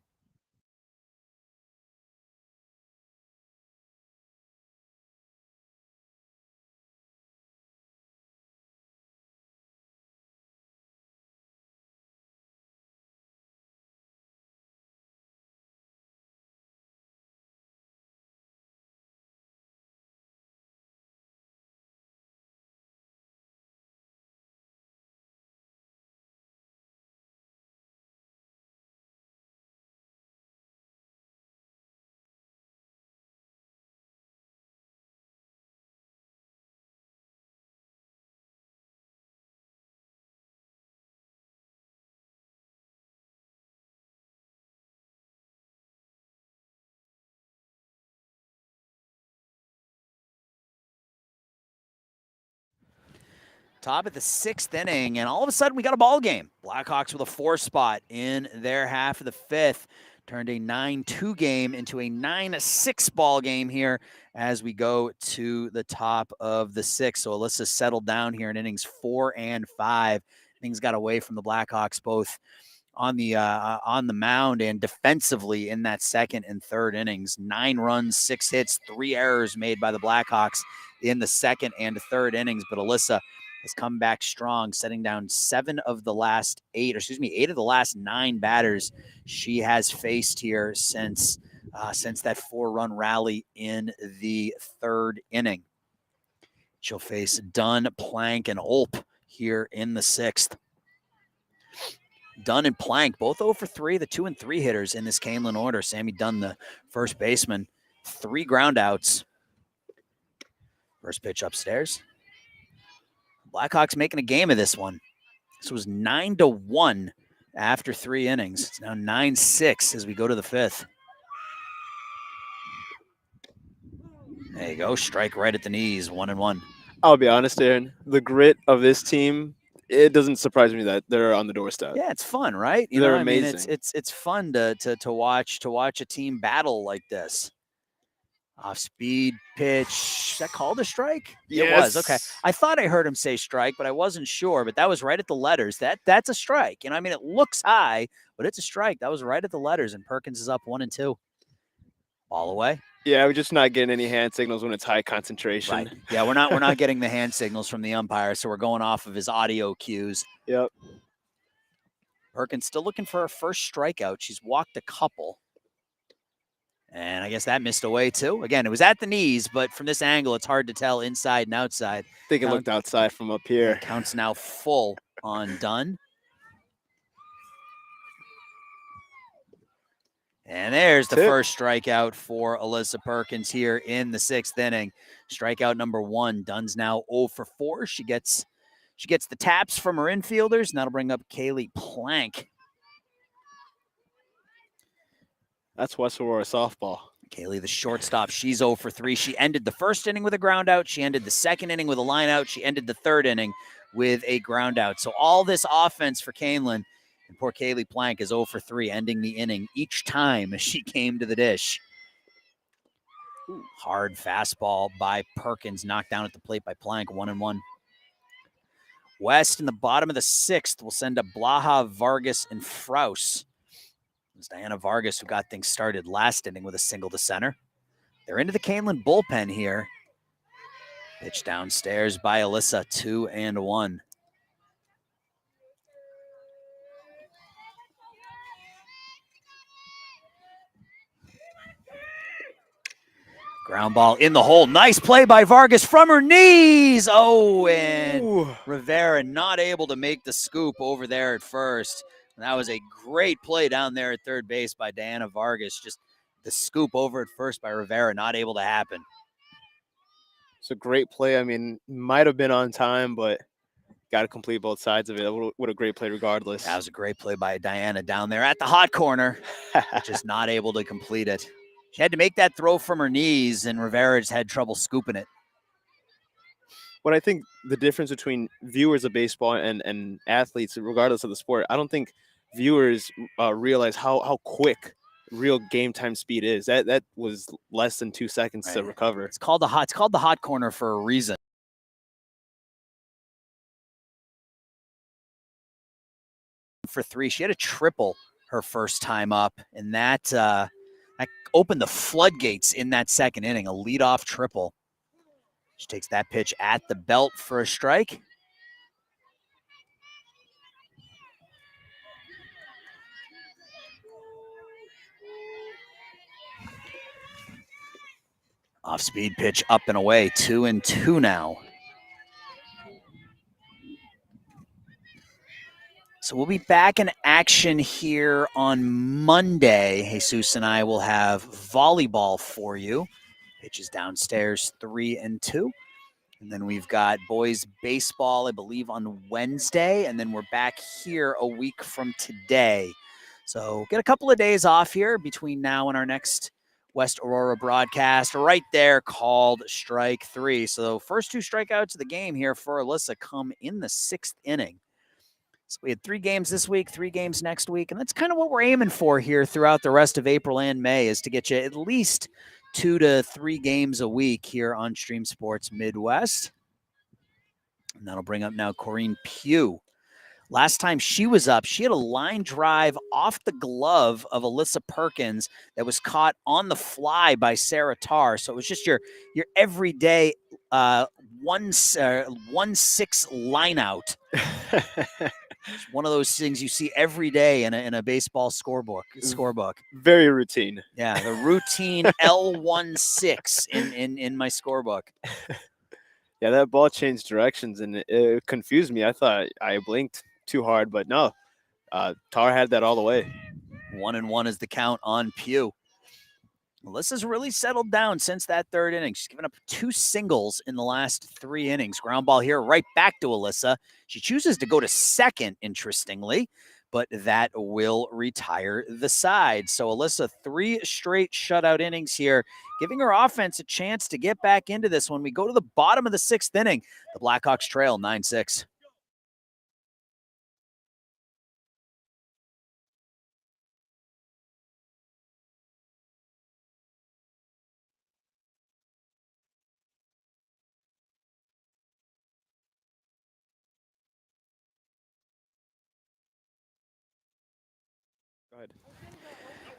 Top of the 6th inning, and all of a sudden we got a ball game. Blackhawks with a 4 spot in their half of the 5th. Turned a 9-2 game into a 9-6 ball game here as we go to the top of the 6th. So Alyssa settled down here in innings 4 and 5. things got away from the Blackhawks both on the mound and defensively in that second and third innings. 9 runs, 6 hits, 3 errors made by the Blackhawks in the second and third innings. But Alyssa has come back strong, setting down 8 of the last 9 batters she has faced here since that 4-run rally in the third inning. She'll face Dunn, Plank, and Olp here in the 6th. Dunn and Plank, both 0 for 3, the 2 and 3 hitters in this Kaneland order. Sammy Dunn, the first baseman, 3 ground outs. First pitch upstairs. Blackhawks making a game of this one. This was 9-1 after 3 innings. It's now 9-6 as we go to the 5th. There you go. Strike right at the knees. 1-1. I'll be honest, Aaron. The grit of this team, it doesn't surprise me that they're on the doorstep. Yeah, it's fun, right? They're amazing. amazing. It's fun to watch a team battle like this. Off speed pitch. Is that called a strike? Yes. It was. Okay. I thought I heard him say strike, but I wasn't sure. But that was right at the letters. That's a strike. It looks high, but it's a strike. That was right at the letters, and Perkins is up 1-2. Ball away. Yeah, we're just not getting any hand signals when it's high concentration. Right. Yeah, we're not getting the hand signals from the umpire, so we're going off of his audio cues. Yep. Perkins still looking for her first strikeout. She's walked a couple. And I guess that missed away too. Again, it was at the knees, but from this angle, it's hard to tell inside and outside. I think it looked outside from up here. Counts now full on Dunn. And there's the first strikeout for Alyssa Perkins here in the 6th inning. Strikeout number 1. Dunn's now 0 for 4. She gets the taps from her infielders, and that'll bring up Kaylee Plank. That's West Aurora softball. Kaylee, the shortstop, she's 0 for 3. She ended the first inning with a ground out. She ended the second inning with a line out. She ended the third inning with a ground out. So all this offense for Kaneland, and poor Kaylee Plank is 0 for 3, ending the inning each time as she came to the dish. Hard fastball by Perkins, knocked down at the plate by Plank, 1-1. West in the bottom of the 6th will send up Blaha, Vargas, and Fraus. It's Diana Vargas who got things started last inning with a single to center. They're into the Kaneland bullpen here. Pitch downstairs by Alyssa, 2-1. Ground ball in the hole. Nice play by Vargas from her knees. Oh, and Rivera not able to make the scoop over there at first. And that was a great play down there at third base by Diana Vargas. Just the scoop over at first by Rivera, not able to happen. It's a great play. Might have been on time, but got to complete both sides of it. What a great play regardless. That was a great play by Diana down there at the hot corner. Just not able to complete it. She had to make that throw from her knees, and Rivera just had trouble scooping it. But I think the difference between viewers of baseball and athletes, regardless of the sport, I don't think viewers realize how quick real game time speed is. That was less than 2 seconds to recover. It's called the hot corner for a reason. For 3, she had a triple her first time up, and that opened the floodgates in that second inning. A leadoff triple. She takes that pitch at the belt for a strike. Off-speed pitch up and away, 2-2 now. So we'll be back in action here on Monday. Jesus and I will have volleyball for you. Pitches downstairs, 3-2. And then we've got boys baseball, I believe, on Wednesday. And then we're back here a week from today. So get a couple of days off here between now and our next West Aurora broadcast right there called Strike 3. So first 2 strikeouts of the game here for Alyssa come in the 6th inning. So we had 3 games this week, 3 games next week, and that's kind of what we're aiming for here throughout the rest of April and May, is to get you at least 2 to 3 games a week here on Stream Sports Midwest. And that'll bring up now Corrine Pugh Last time she was up, she had a line drive off the glove of Alyssa Perkins that was caught on the fly by Sarah Tarr. So it was just your everyday 1-6 line out. It's one of those things you see every day in a baseball scorebook. Very routine. Yeah, the routine L16 in my scorebook. Yeah, that ball changed directions and it confused me. I thought I blinked too hard, but no. Tar had that all the way. 1-1 is the count on Pugh. Alyssa's really settled down since that third inning. She's given up 2 singles in the last 3 innings. Ground ball here right back to Alyssa. She chooses to go to second, interestingly, but that will retire the side. So Alyssa, 3 straight shutout innings here, giving her offense a chance to get back into this when we go to the bottom of the 6th inning. The Blackhawks trail 9-6. Go ahead.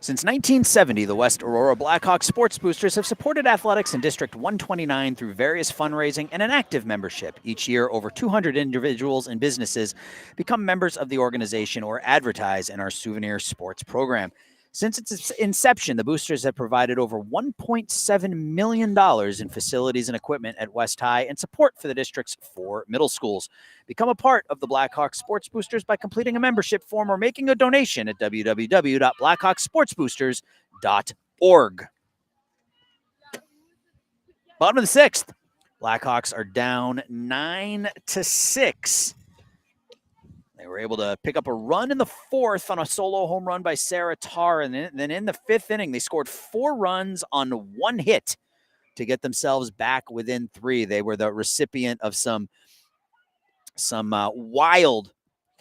Since 1970, the West Aurora Blackhawks Sports Boosters have supported athletics in District 129 through various fundraising and an active membership. Each year, over 200 individuals and businesses become members of the organization or advertise in our souvenir sports program. Since its inception, the Boosters have provided over $1.7 million in facilities and equipment at West High and support for the district's 4 middle schools. Become a part of the Blackhawks Sports Boosters by completing a membership form or making a donation at www.blackhawksportsboosters.org. Bottom of the 6th, Blackhawks are down 9-6. They were able to pick up a run in the 4th on a solo home run by Sarah Tarr. And then in the 5th inning, they scored 4 runs on 1 hit to get themselves back within 3. They were the recipient of some wild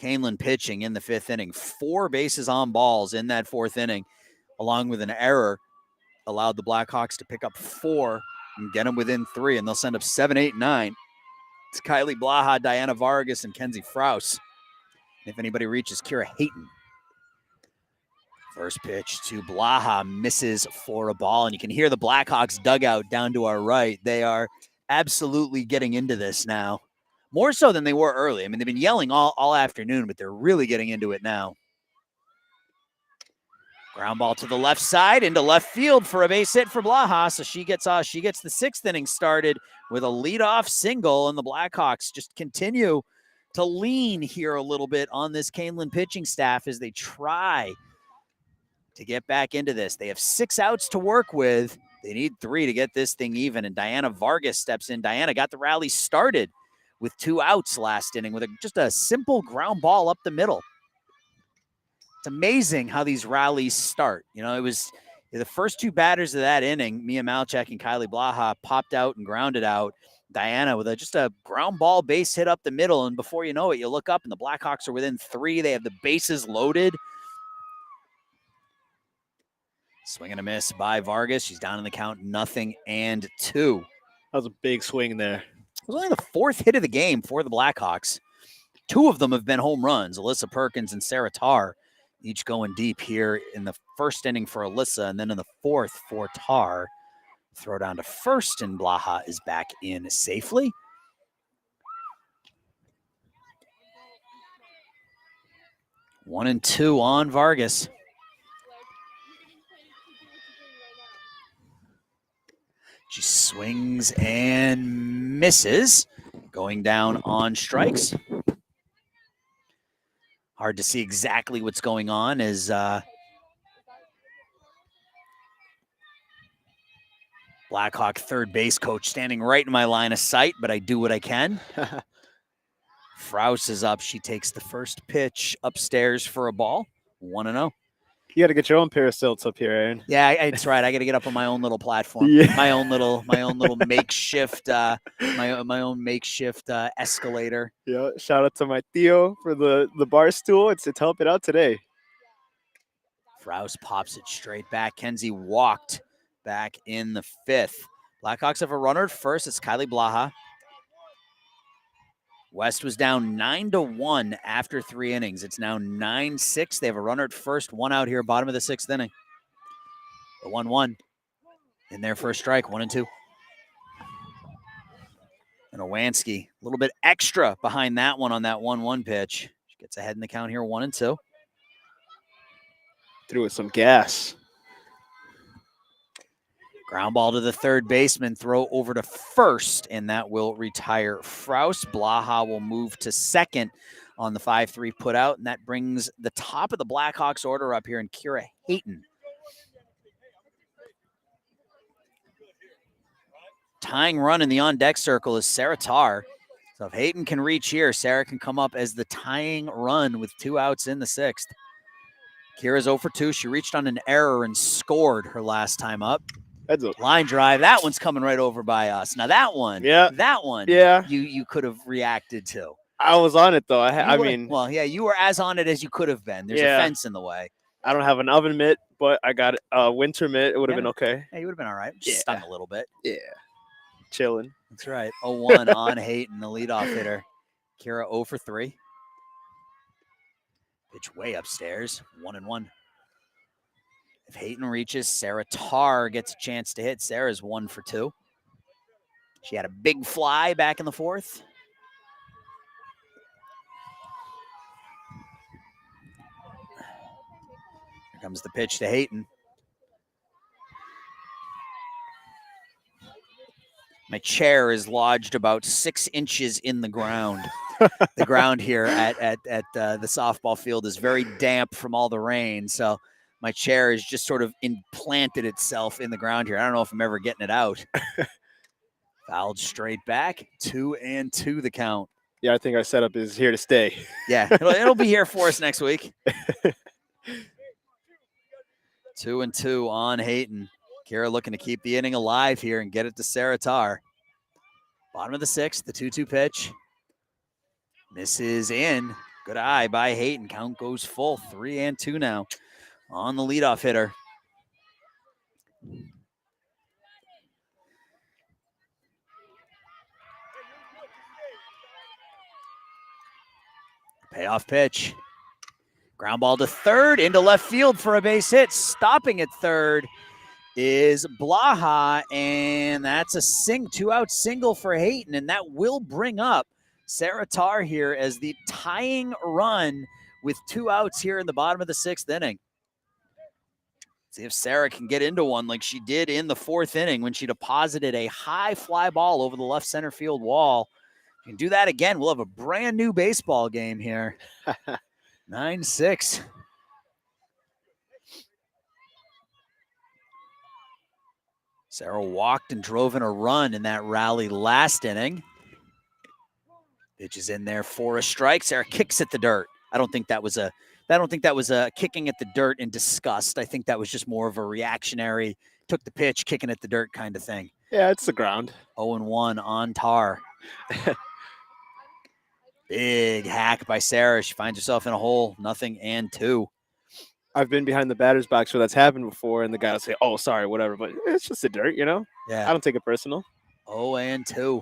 Kaneland pitching in the 5th inning. 4 bases on balls in that 4th inning, along with an error, allowed the Blackhawks to pick up 4 and get them within 3. And they'll send up 7, 8, 9. It's Kylie Blaha, Diana Vargas, and Kenzie Frous. If anybody reaches, Kira Hayton. First pitch to Blaha misses for a ball, and you can hear the Blackhawks dugout down to our right. They are absolutely getting into this now, more so than they were early. I mean, they've been yelling all afternoon, but they're really getting into it now. Ground ball to the left side into left field for a base hit for Blaha. So she gets the 6th inning started with a leadoff single, and the Blackhawks just continue to lean here a little bit on this Kaneland pitching staff as they try to get back into this. They have 6 outs to work with. They need 3 to get this thing even, and Diana Vargas steps in. Diana got the rally started with 2 outs last inning with just a simple ground ball up the middle. It's amazing how these rallies start. You know, it was the first 2 batters of that inning, Mia Malchek and Kylie Blaha, popped out and grounded out. Diana with just a ground ball base hit up the middle, and before you know it, you look up and the Blackhawks are within 3. They have the bases loaded. Swing and a miss by Vargas. She's down in the count 0-2. That was a big swing there. It was only the 4th hit of the game for the Blackhawks. 2 of them have been home runs, Alyssa Perkins and Sarah Tarr, each going deep here in the 1st inning for Alyssa, and then in the 4th for Tarr. Throw down to first, and Blaha is back in safely. One and two on Vargas. She swings and misses, going down on strikes. Hard to see exactly what's going on as Blackhawk third base coach standing right in my line of sight, but I do what I can. Frous is up. She takes the first pitch upstairs for a ball. 1-0. You got to get your own pair of stilts up here, Aaron. Yeah, that's right. I got to get up on my own little platform. Yeah. My own little makeshift, my own makeshift escalator. Yeah. Shout out to my Theo for the bar stool. It's helping out today. Frous pops it straight back. Kenzie walked back in the 5th. Blackhawks have a runner at first. It's Kylie Blaha. West was down 9-1 after 3 innings. It's now 9-6. They have a runner at first, one out here, bottom of the 6th inning. The 1-1 in their first strike, 1-2. And Owanski, a little bit extra behind that one on that 1-1 pitch. She gets ahead in the count here, 1-2. Threw it some gas. Ground ball to the third baseman, throw over to first, and that will retire Frous. Blaha will move to second on the 5-3 put out, and that brings the top of the Blackhawks order up here in Kira Hayton. Tying run in the on-deck circle is Sarah Tarr. So if Hayton can reach here, Sarah can come up as the tying run with 2 outs in the 6th. Kira's 0 for 2. She reached on an error and scored her last time up. That's a line drive. That one's coming right over by us. Now that one, you could have reacted to. I was on it though. I mean, well, yeah, you were as on it as you could have been. There's a fence in the way. I don't have an oven mitt, but I got a winter mitt. It would have been okay. Yeah, you would have been all right. Just stung a little bit. Yeah, chilling. That's right. 0-1 on Hayton, the leadoff hitter. Kira 0 for 3. Pitch way upstairs. 1-1. If Hayton reaches, Sarah Tarr gets a chance to hit. Sarah's 1 for 2. She had a big fly back in the 4th. Here comes the pitch to Hayton. My chair is lodged about 6 inches in the ground. The ground here at the softball field is very damp from all the rain, so my chair has just sort of implanted itself in the ground here. I don't know if I'm ever getting it out. Fouled straight back, 2-2 the count. Yeah, I think our setup is here to stay. Yeah, it'll be here for us next week. 2-2 on Hayton. Kira looking to keep the inning alive here and get it to Sarah Tarr. Bottom of the 6th, the 2-2 pitch. Misses in. Good eye by Hayton. Count goes full. 3-2 now on the leadoff hitter. Payoff pitch. Ground ball to third, into left field for a base hit. Stopping at third is Blaha, and that's a 2-out single for Hayton, and that will bring up Sarah Tarr here as the tying run with 2 outs here in the bottom of the 6th inning. See if Sarah can get into one like she did in the 4th inning when she deposited a high fly ball over the left center field wall. If you can do that again, we'll have a brand new baseball game here. 9-6. Sarah walked and drove in a run in that rally last inning. Pitch is in there for a strike. Sarah kicks at the dirt. I don't think that was a kicking at the dirt in disgust. I think that was just more of a reactionary, took the pitch, kicking at the dirt kind of thing. Yeah, it's the ground. 0-1 on Tarr. Big hack by Sarah. She finds herself in a hole. 0-2. I've been behind the batter's box where that's happened before, and the guy will say, "Oh, sorry, whatever," but it's just the dirt, you know? Yeah. I don't take it personal. 0-2.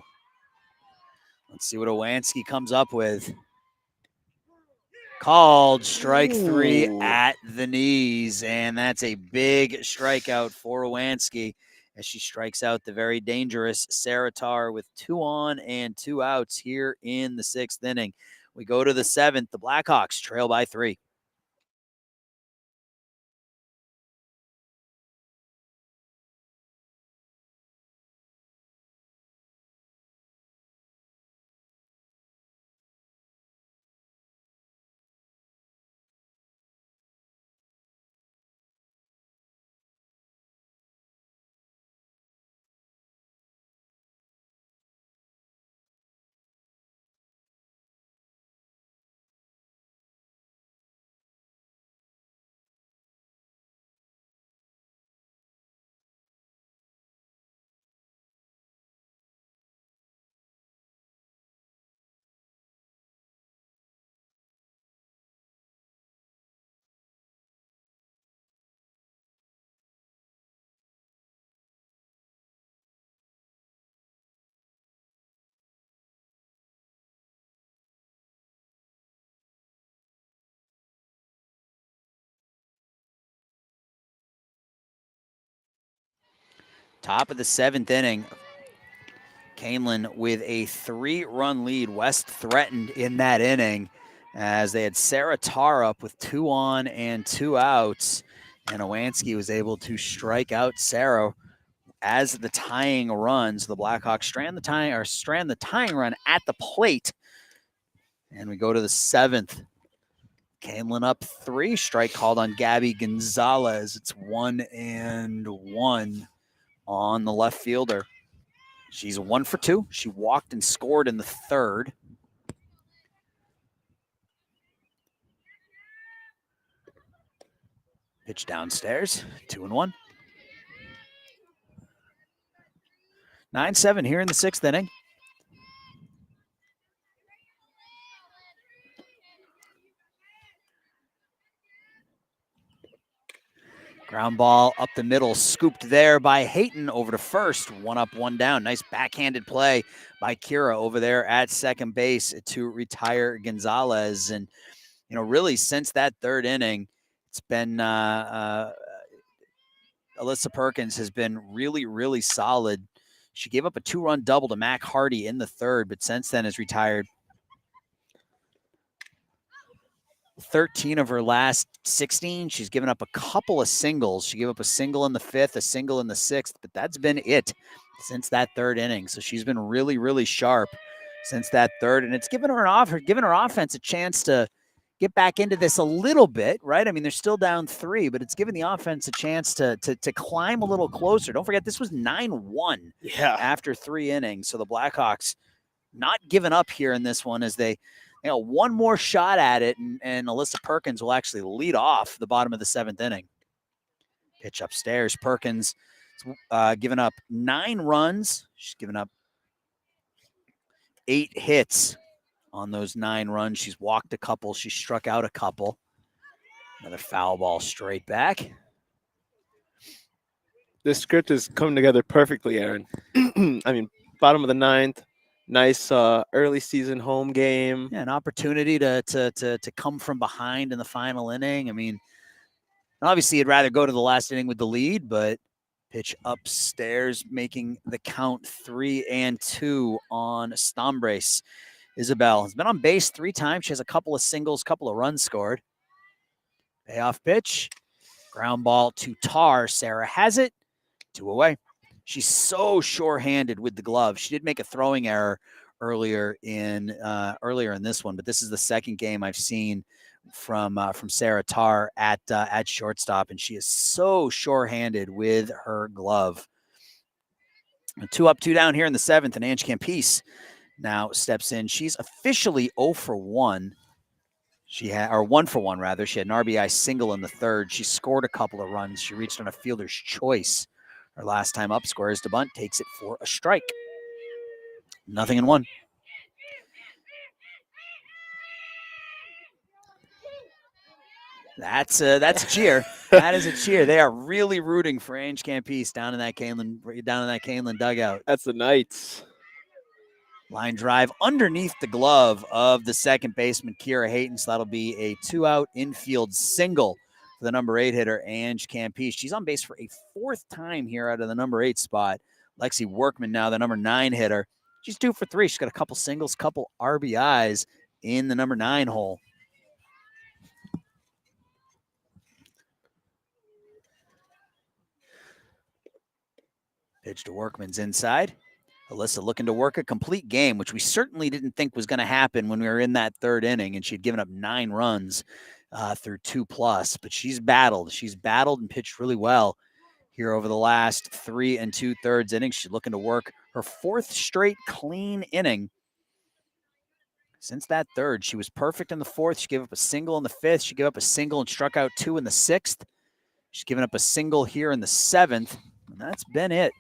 Let's see what Owanski comes up with. Called strike 3 at the knees, and that's a big strikeout for Owanski as she strikes out the very dangerous Sarah Tarr with 2 on and 2 outs here in the 6th inning. We go to the 7th. The Blackhawks trail by 3. Top of the 7th inning. Kaneland with a 3-run lead. West threatened in that inning as they had Sarah Tarr up with 2 on and 2 outs. And Owansky was able to strike out Sarah as the tying runs. The Blackhawks strand the tying run at the plate. And we go to the 7th. Kaneland up 3. Strike called on Gabby Gonzalez. It's 1-1 on the left fielder. She's 1 for 2. She walked and scored in the 3rd. Pitch downstairs, 2-1. 9-7 here in the 6th inning. Ground ball up the middle, scooped there by Hayton over to first. 1 up, 1 down. Nice backhanded play by Kira over there at second base to retire Gonzalez. And, really since that 3rd inning, it's been Alyssa Perkins has been really, really solid. She gave up a 2-run double to Mac Hardy in the 3rd, but since then has retired 13 of her last 16. She's given up a couple of singles. She gave up a single in the 5th, a single in the 6th, but that's been it since that 3rd inning. So she's been really, really sharp since that 3rd, and it's given her offense a chance to get back into this a little bit, right? I mean, they're still down 3, but it's given the offense a chance to climb a little closer. Don't forget, this was 9-1 after 3 innings. So the Blackhawks not giving up here in this one as they one more shot at it, and Alyssa Perkins will actually lead off the bottom of the 7th inning. Pitch upstairs. Perkins given up 9 runs. She's given up 8 hits on those 9 runs. She's walked a couple. She struck out a couple. Another foul ball straight back. This script is coming together perfectly, Aaron. I mean, bottom of the 9th. Nice early season home game. Yeah, an opportunity to come from behind in the final inning. I mean, obviously you'd rather go to the last inning with the lead, but pitch upstairs, making the count 3-2 on Stombrace. Isabel has been on base 3 times. She has a couple of singles, couple of runs scored. Payoff pitch. Ground ball to Tar. Sarah has it. 2 away. She's so sure-handed with the glove. She did make a throwing error earlier in this one, but this is the 2nd game I've seen from Sarah Tar at shortstop, and she is so sure-handed with her glove. 2 up, 2 down here in the 7th, and Ange Campese now steps in. She's officially 0 for 1. Or 1 for 1 rather. She had an RBI single in the 3rd. She scored a couple of runs. She reached on a fielder's choice. Her last time up, squares to bunt, takes it for a strike. 0-1. That's a cheer. That is a cheer. They are really rooting for Ange Campese down in that Kaneland dugout. That's the Knights. Line drive underneath the glove of the second baseman, Kira Hayton. So that'll be a 2-out infield single for the number 8 hitter, Ange Campese. She's on base for a 4th time here out of the number 8 spot. Lexi Workman now the number 9 hitter. She's 2 for 3. She's got a couple singles, couple RBIs in the number 9 hole. Pitch to Workman's inside. Alyssa looking to work a complete game, which we certainly didn't think was going to happen when we were in that 3rd inning, and she'd given up 9 runs through 2+. But she's battled. She's battled and pitched really well here over the last 3 2/3 innings. She's looking to work her 4th straight clean inning. Since that 3rd, she was perfect in the 4th. She gave up a single in the 5th. She gave up a single and struck out 2 in the 6th. She's given up a single here in the 7th, and that's been it.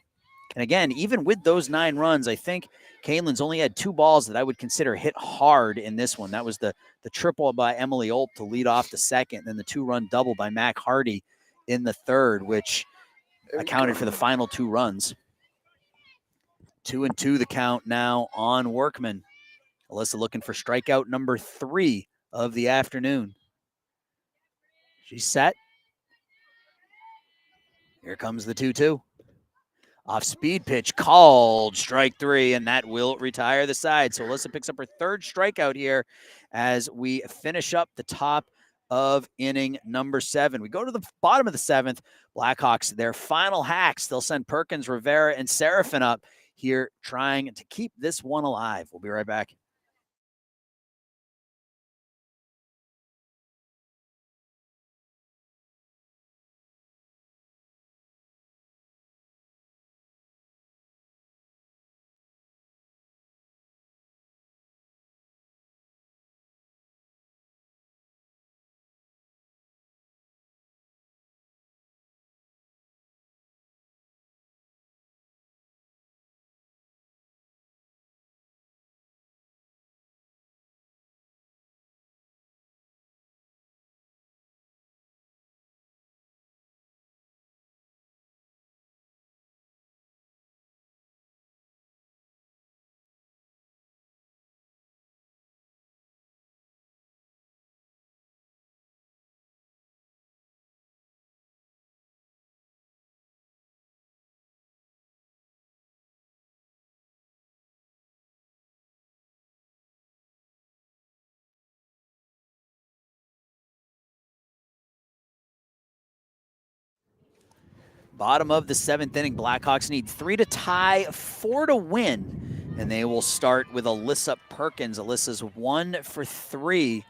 And again, even with those 9 runs, I think Kaneland's only had 2 balls that I would consider hit hard in this one. That was the triple by Emily Olt to lead off the 2nd, and then the 2-run double by Mac Hardy in the 3rd, which accounted for the final 2 runs. 2-2 the count now on Workman. Alyssa looking for strikeout number 3 of the afternoon. She's set. Here comes the 2-2. Off speed pitch called strike 3, and that will retire the side. So Alyssa picks up her 3rd strikeout here as we finish up the top of inning number 7. We go to the bottom of the 7th. Blackhawks, their final hacks. They'll send Perkins, Rivera, and Seraphin up here trying to keep this one alive. We'll be right back. Bottom of the 7th inning, Blackhawks need 3 to tie, 4 to win, and they will start with Alyssa Perkins. Alyssa's 1 for 3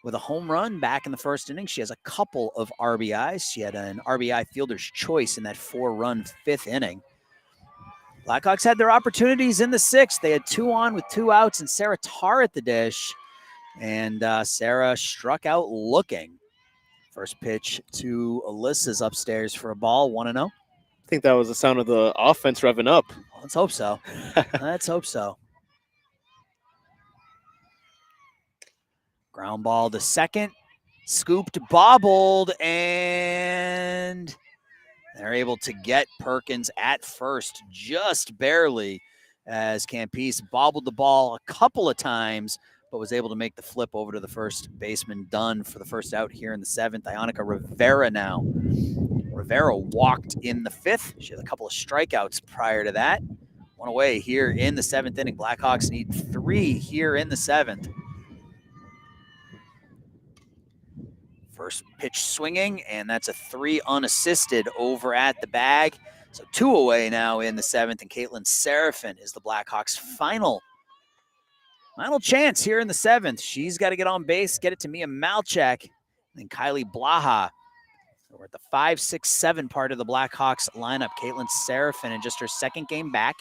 with a home run back in the 1st inning. She has a couple of RBIs. She had an RBI fielder's choice in that 4-run 5th inning. Blackhawks had their opportunities in the 6th. They had 2 on with 2 outs and Sarah Tarr at the dish, and Sarah struck out looking. First pitch to Alyssa's upstairs for a ball, 1-0. I think that was the sound of the offense revving up. Let's hope so. Let's hope so. Ground ball to second. Scooped, bobbled, and they're able to get Perkins at first just barely as Campese bobbled the ball a couple of times, but was able to make the flip over to the first baseman, Dunn, for the first out here in the 7th. Ionica Rivera now. Rivera walked in the 5th. She had a couple of strikeouts prior to that. One away here in the 7th inning. Blackhawks need 3 here in the 7th. First pitch swinging, and that's a 3 unassisted over at the bag. So 2 away now in the 7th, and Caitlin Seraphin is the Blackhawks' final chance here in the 7th. She's got to get on base, get it to Mia Malchek, and Kylie Blaha. We're at the 5, 6, 7 part of the Blackhawks lineup. Caitlin Seraphin in just her 2nd game back.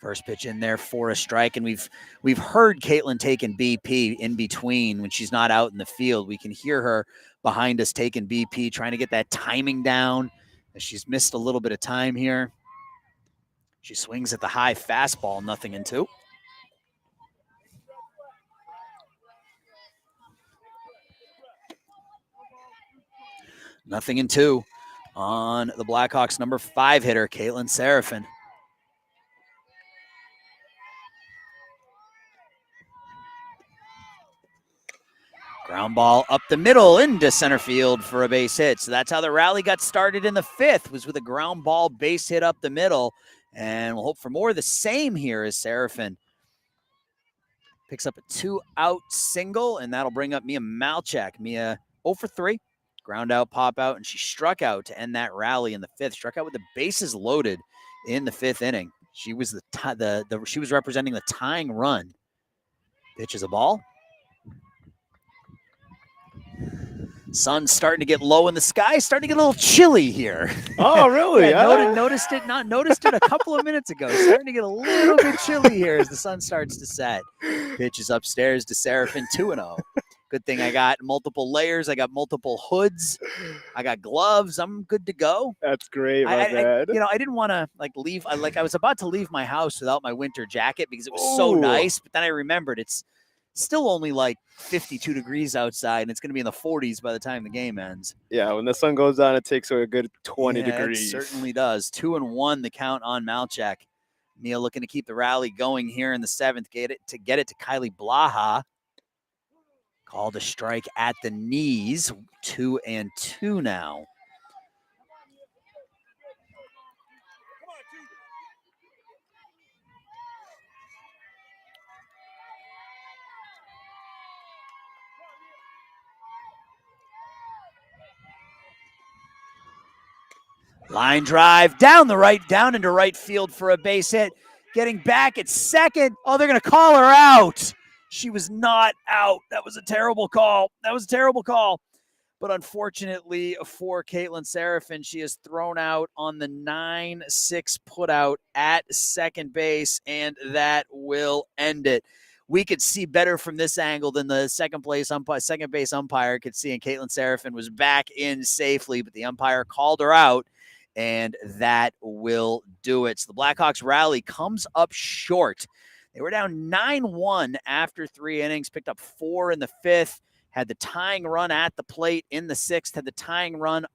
First pitch in there for a strike, and we've heard Caitlin taking BP in between when she's not out in the field. We can hear her behind us taking BP, trying to get that timing down. She's missed a little bit of time here. She swings at the high fastball, 0-2. Nothing in 2 on the Blackhawks' number 5 hitter, Caitlin Seraphin. Ground ball up the middle into center field for a base hit. So that's how the rally got started in the 5th, was with a ground ball base hit up the middle. And we'll hope for more of the same here as Seraphin picks up a 2-out single, and that'll bring up Mia Malchek. Mia 0 for 3, ground out, pop out, and she struck out to end that rally in the 5th. Struck out with the bases loaded in the 5th inning. She was she was representing the tying run. Pitch is a ball. Sun's starting to get low in the sky, starting to get a little chilly here. Oh, really? Noticed it a couple of minutes ago. Starting to get a little bit chilly here as the sun starts to set. Pitch is upstairs to Seraphin, 2-0. Good thing I got multiple layers. I got multiple hoods. I got gloves. I'm good to go. That's great, my man. I didn't want to leave. I was about to leave my house without my winter jacket because it was so nice. But then I remembered it's still only like 52 degrees outside, and it's going to be in the 40s by the time the game ends. Yeah, when the sun goes down, it takes a good 20 degrees. It certainly does. 2-1 the count on Malchek. Mia looking to keep the rally going here in the 7th. Get it to Kylie Blaha. Called a strike at the knees. 2-2 now. Line drive down into right field for a base hit. Getting back at second. Oh, they're going to call her out. She was not out. That was a terrible call. But unfortunately for Caitlin Seraphin, she is thrown out on the 9-6 putout at second base, and that will end it. We could see better from this angle than the second base umpire could see, and Caitlin Seraphin was back in safely, but the umpire called her out, and that will do it. So the Blackhawks rally comes up short. They were down 9-1 after 3 innings, picked up 4 in the 5th, had the tying run at the plate in the 6th, had the tying run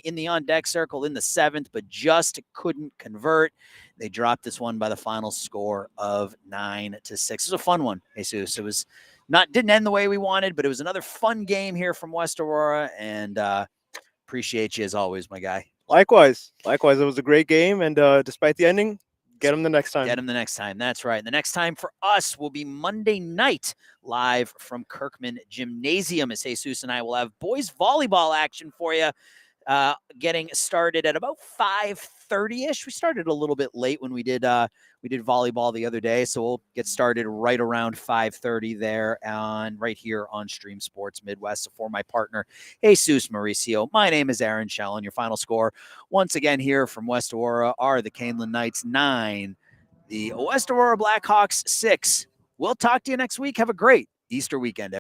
in the on-deck circle in the 7th, but just couldn't convert. They dropped this one by the final score of 9-6. It was a fun one, Jesus. It was didn't end the way we wanted, but it was another fun game here from West Aurora, and appreciate you as always, my guy. Likewise. It was a great game, and despite the ending, get them the next time. That's right. The next time for us will be Monday night, live from Kirkman Gymnasium, as Jesus and I will have boys volleyball action for you. Getting started at about 5:30ish. We started a little bit late when we did volleyball the other day, so we'll get started right around 5:30 there right here on Stream Sports Midwest. So for my partner Jesus Mauricio, my name is Aaron Shellon. Your final score once again here from West Aurora are the Kaneland Knights 9, the West Aurora Blackhawks 6. We'll talk to you next week. Have a great Easter weekend,